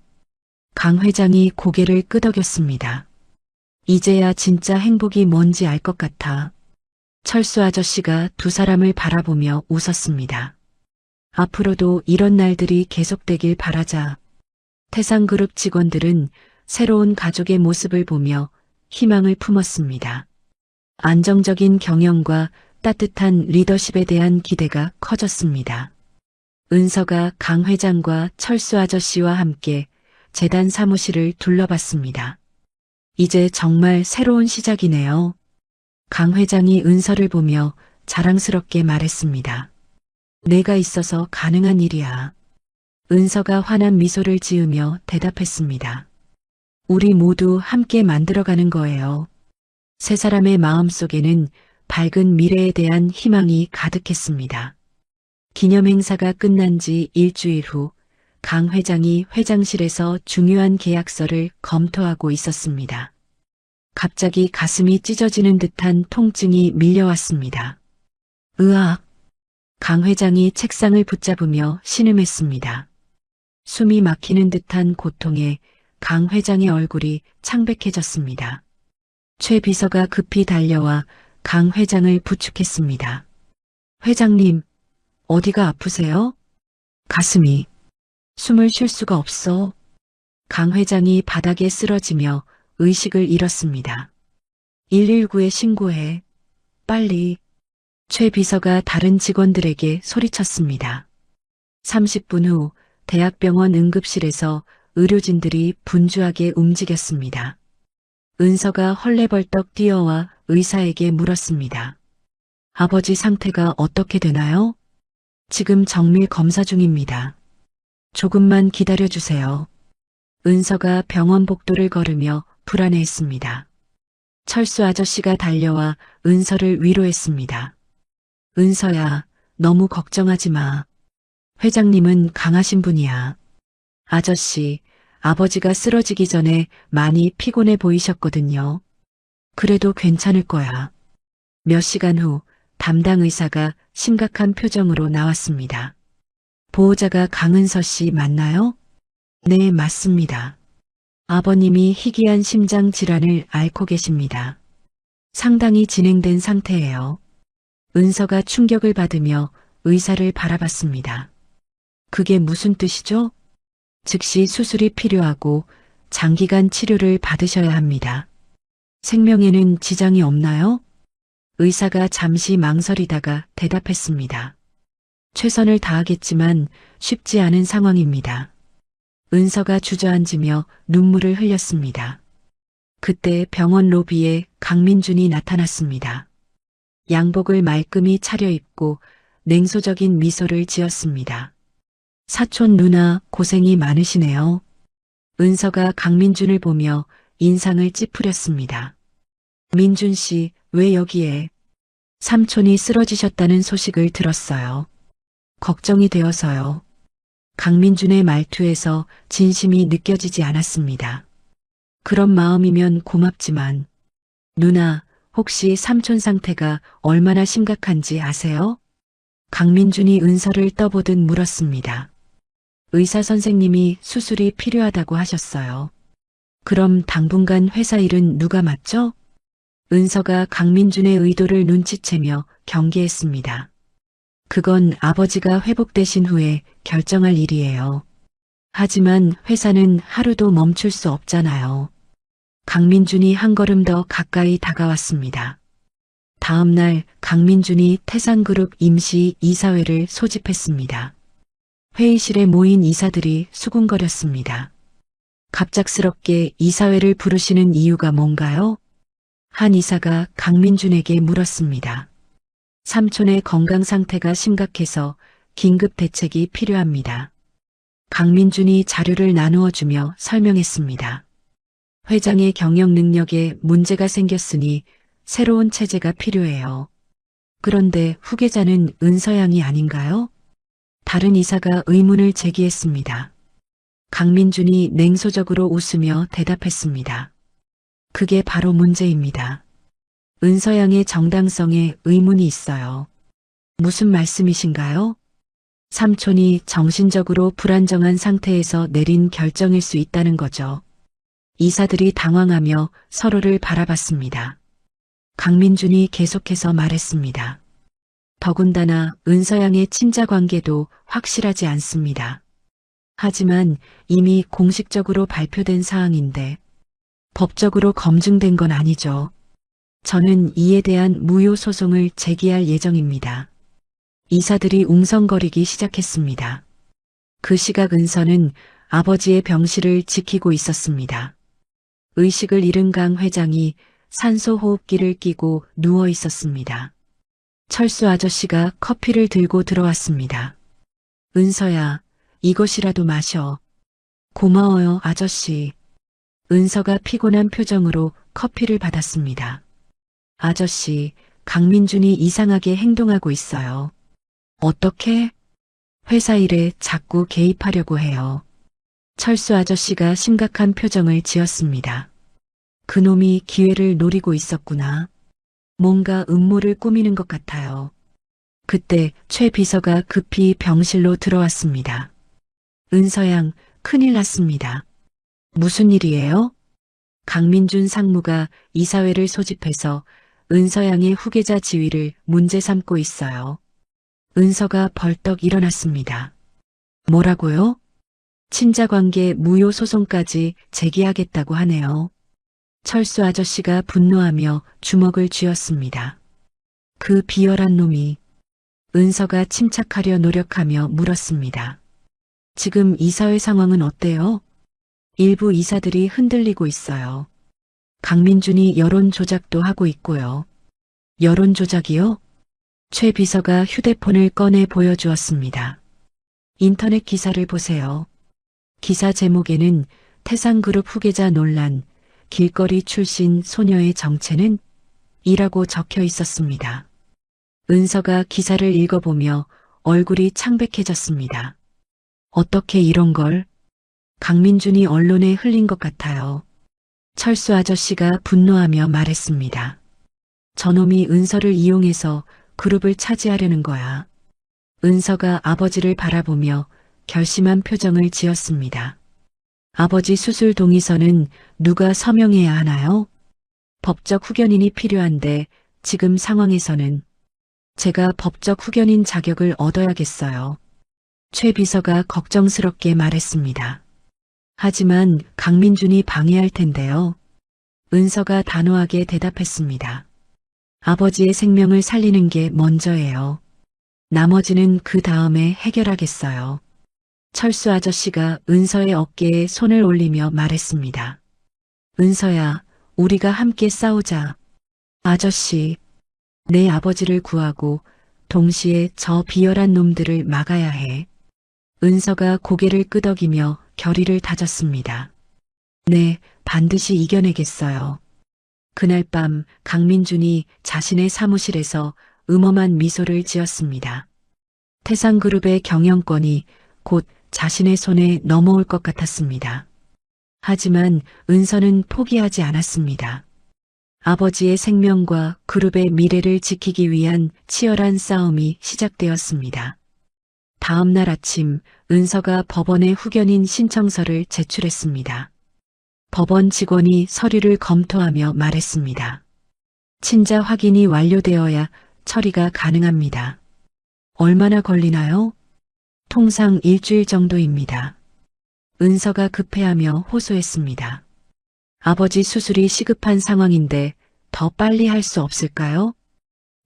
강 회장이 고개를 끄덕였습니다. 이제야 진짜 행복이 뭔지 알 것 같아. 철수 아저씨가 두 사람을 바라보며 웃었습니다. 앞으로도 이런 날들이 계속되길 바라자. 태상그룹 직원들은 새로운 가족의 모습을 보며 희망을 품었습니다. 안정적인 경영과 따뜻한 리더십에 대한 기대가 커졌습니다. 은서가 강 회장과 철수 아저씨와 함께 재단 사무실을 둘러봤습니다. 이제 정말 새로운 시작이네요. 강 회장이 은서를 보며 자랑스럽게 말했습니다. 내가 있어서 가능한 일이야. 은서가 환한 미소를 지으며 대답했습니다. 우리 모두 함께 만들어가는 거예요. 세 사람의 마음속에는 밝은 미래에 대한 희망이 가득했습니다. 기념행사가 끝난 지 일주일 후 강 회장이 회장실에서 중요한 계약서를 검토하고 있었습니다. 갑자기 가슴이 찢어지는 듯한 통증이 밀려왔습니다. 으악! 강 회장이 책상을 붙잡으며 신음했습니다. 숨이 막히는 듯한 고통에 강 회장의 얼굴이 창백해졌습니다. 최 비서가 급히 달려와 강 회장을 부축했습니다. 회장님, 어디가 아프세요? 가슴이. 숨을 쉴 수가 없어. 강 회장이 바닥에 쓰러지며 의식을 잃었습니다. 119에 신고해. 빨리. 최 비서가 다른 직원들에게 소리쳤습니다. 30분 후 대학병원 응급실에서 의료진들이 분주하게 움직였습니다. 은서가 헐레벌떡 뛰어와 의사에게 물었습니다. 아버지 상태가 어떻게 되나요? 지금 정밀 검사 중입니다. 조금만 기다려주세요. 은서가 병원 복도를 걸으며 불안해했습니다. 철수 아저씨가 달려와 은서를 위로했습니다. 은서야, 너무 걱정하지 마. 회장님은 강하신 분이야. 아저씨, 아버지가 쓰러지기 전에 많이 피곤해 보이셨거든요. 그래도 괜찮을 거야. 몇 시간 후 담당 의사가 심각한 표정으로 나왔습니다. 보호자가 강은서 씨 맞나요? 네, 맞습니다. 아버님이 희귀한 심장 질환을 앓고 계십니다. 상당히 진행된 상태예요. 은서가 충격을 받으며 의사를 바라봤습니다. 그게 무슨 뜻이죠? 즉시 수술이 필요하고 장기간 치료를 받으셔야 합니다. 생명에는 지장이 없나요? 의사가 잠시 망설이다가 대답했습니다. 최선을 다하겠지만 쉽지 않은 상황입니다. 은서가 주저앉으며 눈물을 흘렸습니다. 그때 병원 로비에 강민준이 나타났습니다. 양복을 말끔히 차려입고 냉소적인 미소를 지었습니다. 사촌 누나 고생이 많으시네요. 은서가 강민준을 보며 인상을 찌푸렸습니다. 민준 씨, 왜 여기에? 삼촌이 쓰러지셨다는 소식을 들었어요. 걱정이 되어서요. 강민준의 말투에서 진심이 느껴지지 않았습니다. 그런 마음이면 고맙지만, 누나, 혹시 삼촌 상태가 얼마나 심각한지 아세요? 강민준이 은서를 떠보듯 물었습니다. 의사 선생님이 수술이 필요하다고 하셨어요. 그럼 당분간 회사 일은 누가 맡죠? 은서가 강민준의 의도를 눈치채며 경계했습니다. 그건 아버지가 회복되신 후에 결정할 일이에요. 하지만 회사는 하루도 멈출 수 없잖아요. 강민준이 한 걸음 더 가까이 다가왔습니다. 다음 날 강민준이 태산그룹 임시 이사회를 소집했습니다. 회의실에 모인 이사들이 수군거렸습니다. 갑작스럽게 이사회를 부르시는 이유가 뭔가요? 한 이사가 강민준에게 물었습니다. 삼촌의 건강 상태가 심각해서 긴급 대책이 필요합니다. 강민준이 자료를 나누어 주며 설명했습니다. 회장의 경영 능력에 문제가 생겼으니 새로운 체제가 필요해요. 그런데 후계자는 은서양이 아닌가요? 다른 이사가 의문을 제기했습니다. 강민준이 냉소적으로 웃으며 대답했습니다. 그게 바로 문제입니다. 은서양의 정당성에 의문이 있어요. 무슨 말씀이신가요? 삼촌이 정신적으로 불안정한 상태에서 내린 결정일 수 있다는 거죠. 이사들이 당황하며 서로를 바라봤습니다. 강민준이 계속해서 말했습니다. 더군다나 은서양의 친자 관계도 확실하지 않습니다. 하지만 이미 공식적으로 발표된 사항인데 법적으로 검증된 건 아니죠. 저는 이에 대한 무효 소송을 제기할 예정입니다. 이사들이 웅성거리기 시작했습니다. 그 시각 은서는 아버지의 병실을 지키고 있었습니다. 의식을 잃은 강 회장이 산소호흡기를 끼고 누워 있었습니다. 철수 아저씨가 커피를 들고 들어왔습니다. 은서야, 이것이라도 마셔. 고마워요, 아저씨. 은서가 피곤한 표정으로 커피를 받았습니다. 아저씨, 강민준이 이상하게 행동하고 있어요. 어떻게? 회사 일에 자꾸 개입하려고 해요. 철수 아저씨가 심각한 표정을 지었습니다. 그놈이 기회를 노리고 있었구나. 뭔가 음모를 꾸미는 것 같아요. 그때 최 비서가 급히 병실로 들어왔습니다. 은서양, 큰일 났습니다. 무슨 일이에요? 강민준 상무가 이사회를 소집해서 은서양의 후계자 지위를 문제 삼고 있어요. 은서가 벌떡 일어났습니다. 뭐라고요? 친자관계 무효 소송까지 제기하겠다고 하네요. 철수 아저씨가 분노하며 주먹을 쥐었습니다. 그 비열한 놈이. 은서가 침착하려 노력하며 물었습니다. 지금 이사회 상황은 어때요? 일부 이사들이 흔들리고 있어요. 강민준이 여론 조작도 하고 있고요. 여론 조작이요? 최 비서가 휴대폰을 꺼내 보여주었습니다. 인터넷 기사를 보세요. 기사 제목에는 태산그룹 후계자 논란, 길거리 출신 소녀의 정체는? 이라고 적혀 있었습니다. 은서가 기사를 읽어보며 얼굴이 창백해졌습니다. 어떻게 이런 걸? 강민준이 언론에 흘린 것 같아요. 철수 아저씨가 분노하며 말했습니다. 저놈이 은서를 이용해서 그룹을 차지하려는 거야. 은서가 아버지를 바라보며 결심한 표정을 지었습니다. 아버지 수술 동의서는 누가 서명해야 하나요? 법적 후견인이 필요한데 지금 상황에서는 제가 법적 후견인 자격을 얻어야겠어요. 최 비서가 걱정스럽게 말했습니다. 하지만 강민준이 방해할 텐데요. 은서가 단호하게 대답했습니다. 아버지의 생명을 살리는 게 먼저예요. 나머지는 그 다음에 해결하겠어요. 철수 아저씨가 은서의 어깨에 손을 올리며 말했습니다. 은서야, 우리가 함께 싸우자. 아저씨, 내 아버지를 구하고 동시에 저 비열한 놈들을 막아야 해. 은서가 고개를 끄덕이며 결의를 다졌습니다. 네, 반드시 이겨내겠어요. 그날 밤 강민준이 자신의 사무실에서 음험한 미소를 지었습니다. 태상그룹의 경영권이 곧 자신의 손에 넘어올 것 같았습니다. 하지만 은서는 포기하지 않았습니다. 아버지의 생명과 그룹의 미래를 지키기 위한 치열한 싸움이 시작되었습니다. 다음 날 아침 은서가 법원에 후견인 신청서를 제출했습니다. 법원 직원이 서류를 검토하며 말했습니다. 친자 확인이 완료되어야 처리가 가능합니다. 얼마나 걸리나요? 통상 일주일 정도입니다. 은서가 급해하며 호소했습니다. 아버지 수술이 시급한 상황인데 더 빨리 할 수 없을까요?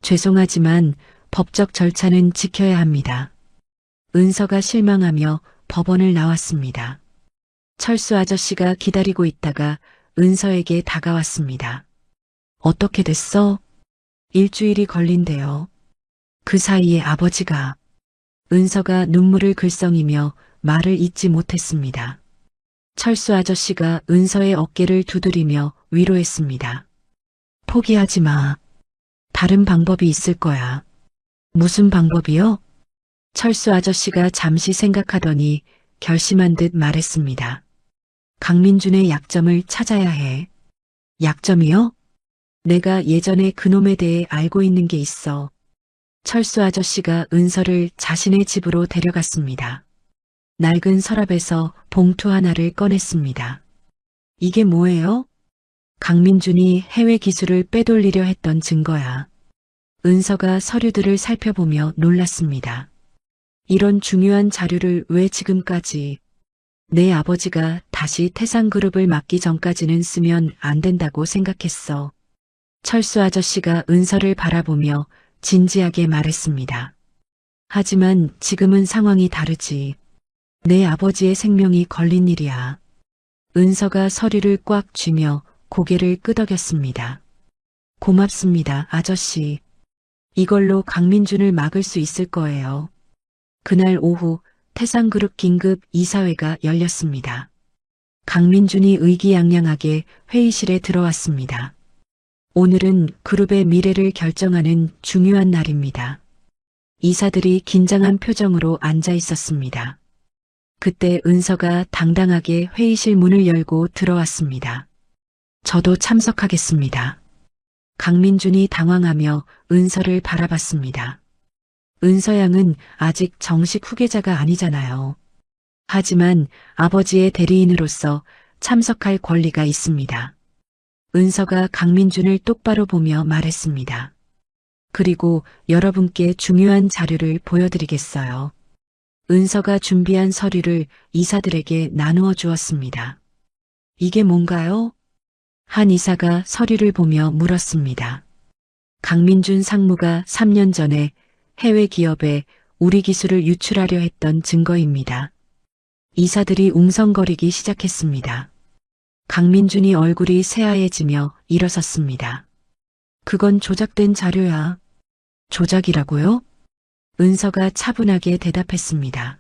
죄송하지만 법적 절차는 지켜야 합니다. 은서가 실망하며 법원을 나왔습니다. 철수 아저씨가 기다리고 있다가 은서에게 다가왔습니다. 어떻게 됐어? 일주일이 걸린대요. 그 사이에 아버지가. 은서가 눈물을 글썽이며 말을 잇지 못했습니다. 철수 아저씨가 은서의 어깨를 두드리며 위로했습니다. 포기하지 마. 다른 방법이 있을 거야. 무슨 방법이요? 철수 아저씨가 잠시 생각하더니 결심한 듯 말했습니다. 강민준의 약점을 찾아야 해. 약점이요? 내가 예전에 그놈에 대해 알고 있는 게 있어. 철수 아저씨가 은서를 자신의 집으로 데려갔습니다. 낡은 서랍에서 봉투 하나를 꺼냈습니다. 이게 뭐예요? 강민준이 해외 기술을 빼돌리려 했던 증거야. 은서가 서류들을 살펴보며 놀랐습니다. 이런 중요한 자료를 왜 지금까지? 내 아버지가 다시 태상그룹을 맡기 전까지는 쓰면 안 된다고 생각했어. 철수 아저씨가 은서를 바라보며 진지하게 말했습니다. 하지만 지금은 상황이 다르지. 내 아버지의 생명이 걸린 일이야. 은서가 서류를 꽉 쥐며 고개를 끄덕였습니다. 고맙습니다, 아저씨. 이걸로 강민준을 막을 수 있을 거예요. 그날 오후 태상그룹 긴급 이사회가 열렸습니다. 강민준이 의기양양하게 회의실에 들어왔습니다. 오늘은 그룹의 미래를 결정하는 중요한 날입니다. 이사들이 긴장한 표정으로 앉아 있었습니다. 그때 은서가 당당하게 회의실 문을 열고 들어왔습니다. 저도 참석하겠습니다. 강민준이 당황하며 은서를 바라봤습니다. 은서 양은 아직 정식 후계자가 아니잖아요. 하지만 아버지의 대리인으로서 참석할 권리가 있습니다. 은서가 강민준을 똑바로 보며 말했습니다. 그리고 여러분께 중요한 자료를 보여드리겠어요. 은서가 준비한 서류를 이사들에게 나누어 주었습니다. 이게 뭔가요? 한 이사가 서류를 보며 물었습니다. 강민준 상무가 3년 전에 해외 기업에 우리 기술을 유출하려 했던 증거입니다. 이사들이 웅성거리기 시작했습니다. 강민준이 얼굴이 새하얘지며 일어섰습니다. 그건 조작된 자료야. 조작이라고요? 은서가 차분하게 대답했습니다.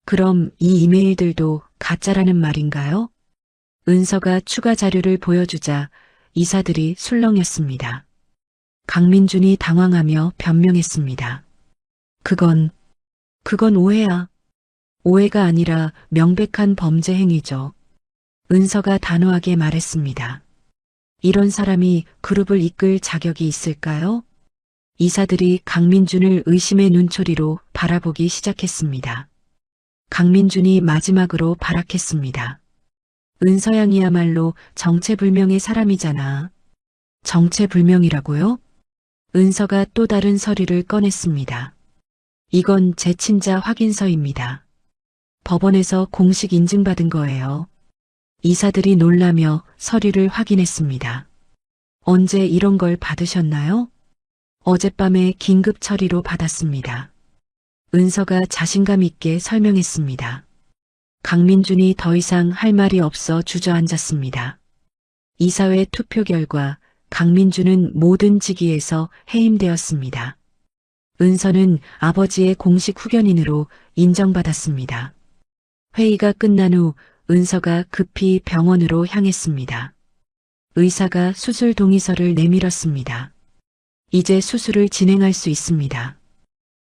그럼 이 이메일들도 가짜라는 말인가요? 은서가 추가 자료를 보여주자 이사들이 술렁였습니다. 강민준이 당황하며 변명했습니다. 그건 오해야. 오해가 아니라 명백한 범죄 행위죠. 은서가 단호하게 말했습니다. 이런 사람이 그룹을 이끌 자격이 있을까요? 이사들이 강민준을 의심의 눈초리로 바라보기 시작했습니다. 강민준이 마지막으로 발악했습니다. 은서양이야말로 정체불명의 사람이잖아. 정체불명이라고요? 은서가 또 다른 서류를 꺼냈습니다. 이건 제 친자 확인서입니다. 법원에서 공식 인증받은 거예요. 이사들이 놀라며 서류를 확인했습니다. 언제 이런 걸 받으셨나요? 어젯밤에 긴급 처리로 받았습니다. 은서가 자신감 있게 설명했습니다. 강민준이 더 이상 할 말이 없어 주저앉았습니다. 이사회 투표 결과 강민준은 모든 직위에서 해임되었습니다. 은서는 아버지의 공식 후견인으로 인정받았습니다. 회의가 끝난 후 은서가 급히 병원으로 향했습니다. 의사가 수술 동의서를 내밀었습니다. 이제 수술을 진행할 수 있습니다.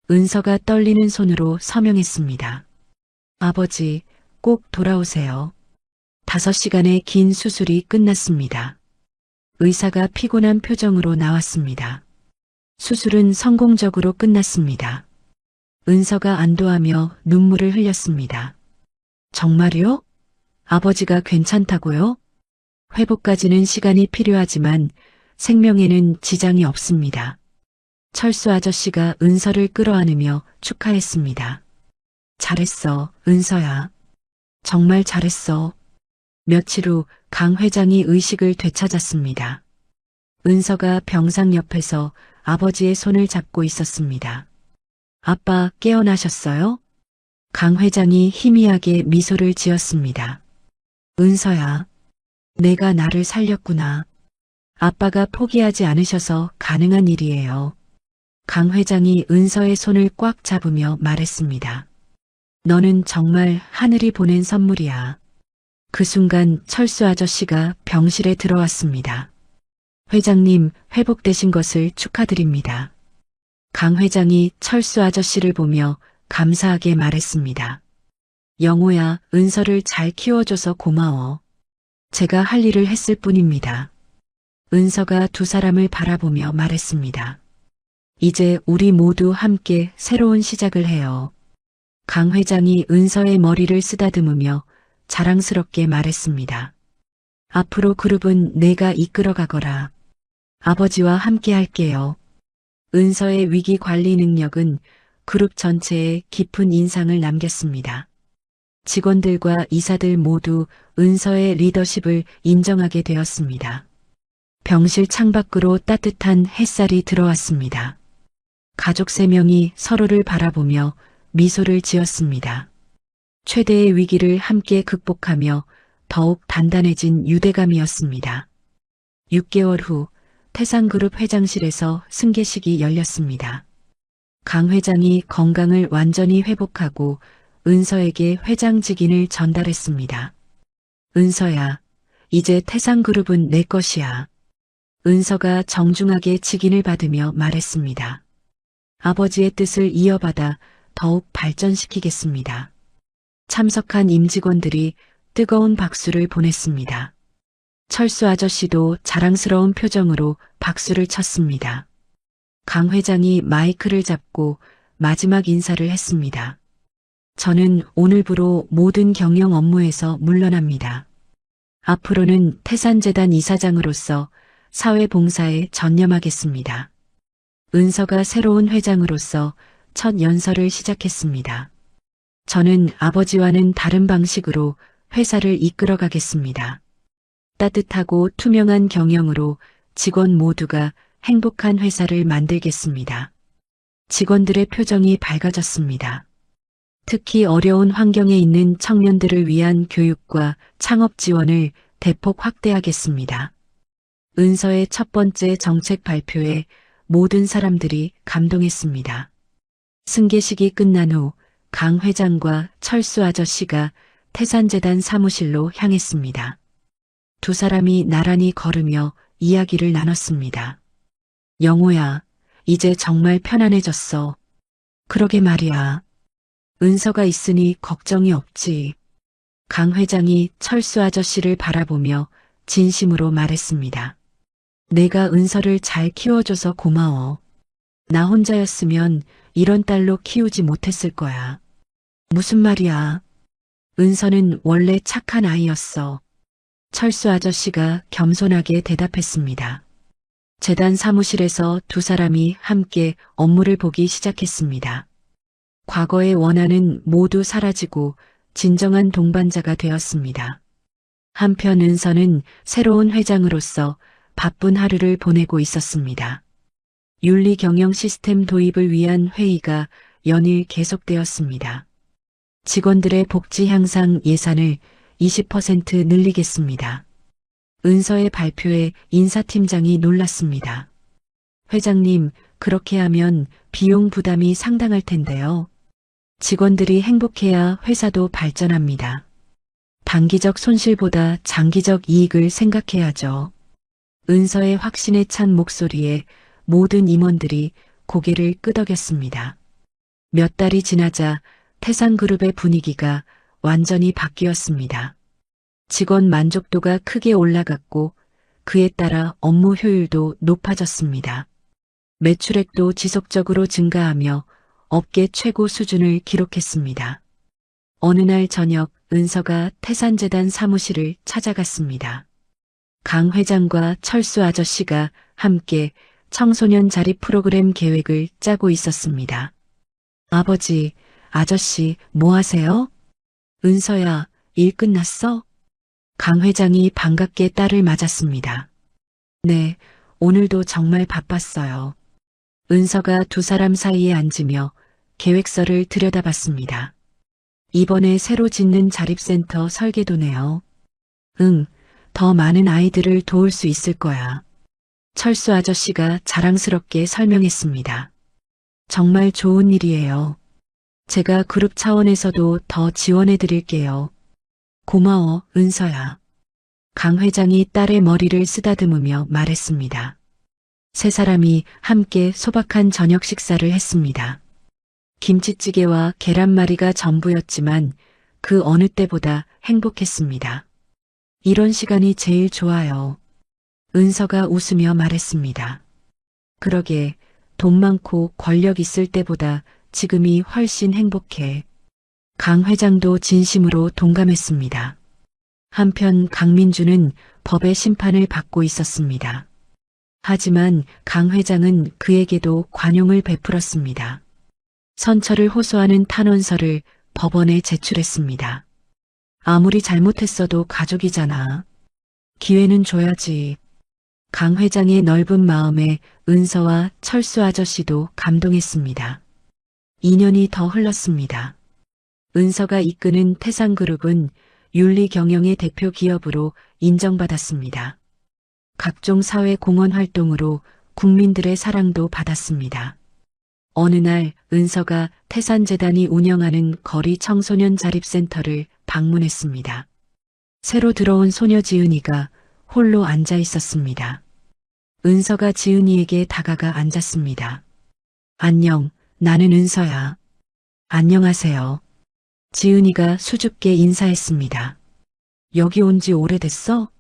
은서가 떨리는 손으로 서명했습니다. 아버지, 꼭 돌아오세요. 5시간의 긴 수술이 끝났습니다. 의사가 피곤한 표정으로 나왔습니다. 수술은 성공적으로 끝났습니다. 은서가 안도하며 눈물을 흘렸습니다. 정말요? 아버지가 괜찮다고요? 회복까지는 시간이 필요하지만 생명에는 지장이 없습니다. 철수 아저씨가 은서를 끌어안으며 축하했습니다. 잘했어, 은서야. 정말 잘했어. 며칠 후 강 회장이 의식을 되찾았습니다. 은서가 병상 옆에서 아버지의 손을 잡고 있었습니다. 아빠 깨어나셨어요? 강 회장이 희미하게 미소를 지었습니다. 은서야, 내가 나를 살렸구나. 아빠가 포기하지 않으셔서 가능한 일이에요. 강 회장이 은서의 손을 꽉 잡으며 말했습니다. 너는 정말 하늘이 보낸 선물이야. 그 순간 철수 아저씨가 병실에 들어왔습니다. 회장님, 회복되신 것을 축하드립니다. 강 회장이 철수 아저씨를 보며 감사하게 말했습니다. 영호야, 은서를 잘 키워줘서 고마워. 제가 할 일을 했을 뿐입니다. 은서가 두 사람을 바라보며 말했습니다. 이제 우리 모두 함께 새로운 시작을 해요. 강 회장이 은서의 머리를 쓰다듬으며 자랑스럽게 말했습니다. 앞으로 그룹은 내가 이끌어가거라. 아버지와 함께 할게요. 은서의 위기 관리 능력은 그룹 전체에 깊은 인상을 남겼습니다. 직원들과 이사들 모두 은서의 리더십을 인정하게 되었습니다. 병실 창밖으로 따뜻한 햇살이 들어왔습니다. 가족 3명이 서로를 바라보며 미소를 지었습니다. 최대의 위기를 함께 극복하며 더욱 단단해진 유대감이었습니다. 6개월 후 태산그룹 회장실에서 승계식이 열렸습니다. 강 회장이 건강을 완전히 회복하고 은서에게 회장 직인을 전달했습니다. 은서야, 이제 태산그룹은 내 것이야. 은서가 정중하게 직인을 받으며 말했습니다. 아버지의 뜻을 이어받아 더욱 발전시키겠습니다. 참석한 임직원들이 뜨거운 박수를 보냈습니다. 철수 아저씨도 자랑스러운 표정으로 박수를 쳤습니다. 강 회장이 마이크를 잡고 마지막 인사를 했습니다. 저는 오늘부로 모든 경영 업무에서 물러납니다. 앞으로는 태산재단 이사장으로서 사회봉사에 전념하겠습니다. 은서가 새로운 회장으로서 첫 연설을 시작했습니다. 저는 아버지와는 다른 방식으로 회사를 이끌어가겠습니다. 따뜻하고 투명한 경영으로 직원 모두가 행복한 회사를 만들겠습니다. 직원들의 표정이 밝아졌습니다. 특히 어려운 환경에 있는 청년들을 위한 교육과 창업 지원을 대폭 확대하겠습니다. 은서의 첫 번째 정책 발표에 모든 사람들이 감동했습니다. 승계식이 끝난 후 강 회장과 철수 아저씨가 태산재단 사무실로 향했습니다. 두 사람이 나란히 걸으며 이야기를 나눴습니다. 영호야, 이제 정말 편안해졌어. 그러게 말이야. 은서가 있으니 걱정이 없지. 강 회장이 철수 아저씨를 바라보며 진심으로 말했습니다. 내가 은서를 잘 키워줘서 고마워. 나 혼자였으면 이런 딸로 키우지 못했을 거야. 무슨 말이야. 은서는 원래 착한 아이였어. 철수 아저씨가 겸손하게 대답했습니다. 재단 사무실에서 두 사람이 함께 업무를 보기 시작했습니다. 과거의 원한은 모두 사라지고 진정한 동반자가 되었습니다. 한편 은서는 새로운 회장으로서 바쁜 하루를 보내고 있었습니다. 윤리 경영 시스템 도입을 위한 회의가 연일 계속되었습니다. 직원들의 복지 향상 예산을 20% 늘리겠습니다. 은서의 발표에 인사팀장이 놀랐습니다. 회장님, 그렇게 하면 비용 부담이 상당할 텐데요. 직원들이 행복해야 회사도 발전합니다. 단기적 손실보다 장기적 이익을 생각해야죠. 은서의 확신에 찬 목소리에 모든 임원들이 고개를 끄덕였습니다. 몇 달이 지나자 태산그룹의 분위기가 완전히 바뀌었습니다. 직원 만족도가 크게 올라갔고 그에 따라 업무 효율도 높아졌습니다. 매출액도 지속적으로 증가하며 업계 최고 수준을 기록했습니다. 어느 날 저녁 은서가 태산재단 사무실을 찾아갔습니다. 강 회장과 철수 아저씨가 함께 청소년 자립 프로그램 계획을 짜고 있었습니다. 아버지, 아저씨, 뭐 하세요? 은서야, 일 끝났어? 강 회장이 반갑게 딸을 맞았습니다. 네, 오늘도 정말 바빴어요. 은서가 두 사람 사이에 앉으며 계획서를 들여다봤습니다. 이번에 새로 짓는 자립센터 설계도네요. 응, 더 많은 아이들을 도울 수 있을 거야. 철수 아저씨가 자랑스럽게 설명했습니다. 정말 좋은 일이에요. 제가 그룹 차원에서도 더 지원해 드릴게요. 고마워, 은서야. 강 회장이 딸의 머리를 쓰다듬으며 말했습니다. 세 사람이 함께 소박한 저녁 식사를 했습니다. 김치찌개와 계란말이가 전부였지만 그 어느 때보다 행복했습니다. 이런 시간이 제일 좋아요. 은서가 웃으며 말했습니다. 그러게 돈 많고 권력 있을 때보다 지금이 훨씬 행복해. 강 회장도 진심으로 동감했습니다. 한편 강민주는 법의 심판을 받고 있었습니다. 하지만 강 회장은 그에게도 관용을 베풀었습니다. 선처를 호소하는 탄원서를 법원에 제출했습니다. 아무리 잘못했어도 가족이잖아. 기회는 줘야지. 강 회장의 넓은 마음에 은서와 철수 아저씨도 감동했습니다. 2년이 더 흘렀습니다. 은서가 이끄는 태산그룹은 윤리 경영의 대표 기업으로 인정받았습니다. 각종 사회 공헌 활동으로 국민들의 사랑도 받았습니다. 어느 날 은서가 태산재단이 운영하는 거리 청소년 자립센터를 방문했습니다. 새로 들어온 소녀 지은이가 홀로 앉아 있었습니다. 은서가 지은이에게 다가가 앉았습니다. 안녕, 나는 은서야. 안녕하세요. 지은이가 수줍게 인사했습니다. 여기 온 지 오래됐어?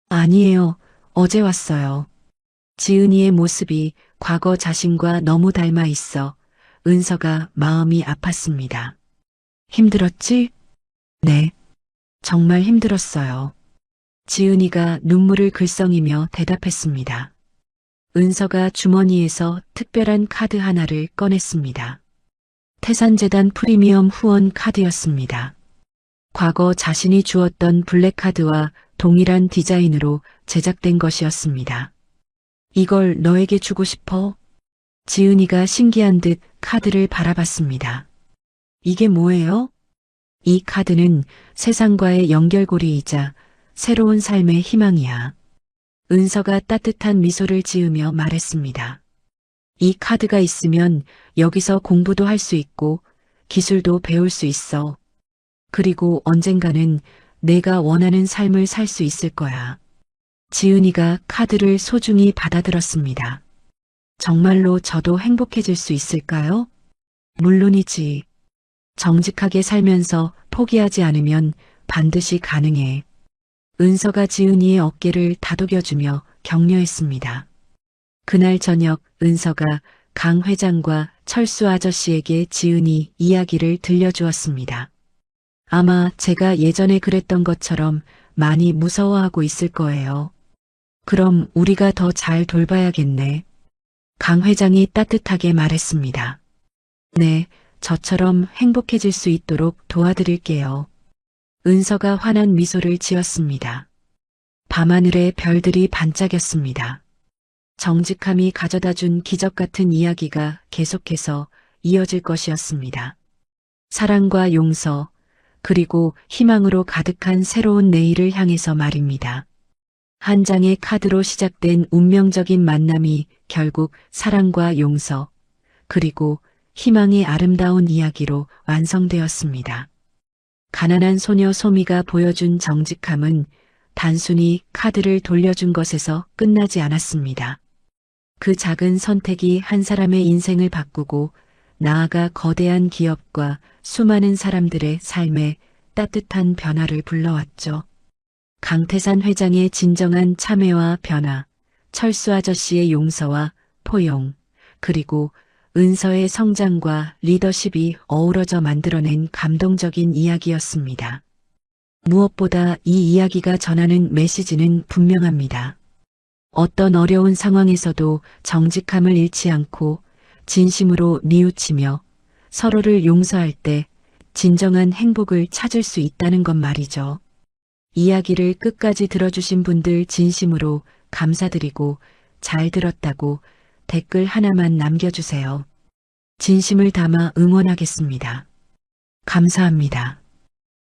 아니에요. 어제 왔어요. 지은이의 모습이 과거 자신과 너무 닮아 있어 은서가 마음이 아팠습니다. 힘들었지? 네. 정말 힘들었어요. 지은이가 눈물을 글썽이며 대답했습니다. 은서가 주머니에서 특별한 카드 하나를 꺼냈습니다. 태산재단 프리미엄 후원 카드였습니다. 과거 자신이 주었던 블랙카드와 동일한 디자인으로 제작된 것이었습니다. 이걸 너에게 주고 싶어? 지은이가 신기한 듯 카드를 바라봤습니다. 이게 뭐예요? 이 카드는 세상과의 연결고리이자 새로운 삶의 희망이야. 은서가 따뜻한 미소를 지으며 말했습니다. 이 카드가 있으면 여기서 공부도 할 수 있고 기술도 배울 수 있어. 그리고 언젠가는 내가 원하는 삶을 살 수 있을 거야. 지은이가 카드를 소중히 받아들었습니다. 정말로 저도 행복해질 수 있을까요? 물론이지. 정직하게 살면서 포기하지 않으면 반드시 가능해. 은서가 지은이의 어깨를 다독여주며 격려했습니다. 그날 저녁 은서가 강 회장과 철수 아저씨에게 지은이 이야기를 들려주었습니다. 아마 제가 예전에 그랬던 것처럼 많이 무서워하고 있을 거예요. 그럼 우리가 더 잘 돌봐야겠네. 강 회장이 따뜻하게 말했습니다. 네, 저처럼 행복해질 수 있도록 도와드릴게요. 은서가 환한 미소를 지었습니다. 밤하늘에 별들이 반짝였습니다. 정직함이 가져다 준 기적 같은 이야기가 계속해서 이어질 것이었습니다. 사랑과 용서, 그리고 희망으로 가득한 새로운 내일을 향해서 말입니다. 한 장의 카드로 시작된 운명적인 만남이 결국 사랑과 용서, 그리고 희망의 아름다운 이야기로 완성되었습니다. 가난한 소녀 소미가 보여준 정직함은 단순히 카드를 돌려준 것에서 끝나지 않았습니다. 그 작은 선택이 한 사람의 인생을 바꾸고 나아가 거대한 기업과 수많은 사람들의 삶에 따뜻한 변화를 불러왔죠. 강태산 회장의 진정한 참회와 변화, 철수 아저씨의 용서와 포용, 그리고 은서의 성장과 리더십이 어우러져 만들어낸 감동적인 이야기였습니다. 무엇보다 이 이야기가 전하는 메시지는 분명합니다. 어떤 어려운 상황에서도 정직함을 잃지 않고 진심으로 뉘우치며 서로를 용서할 때 진정한 행복을 찾을 수 있다는 것 말이죠. 이야기를 끝까지 들어주신 분들 진심으로 감사드리고 잘 들었다고 댓글 하나만 남겨주세요. 진심을 담아 응원하겠습니다. 감사합니다.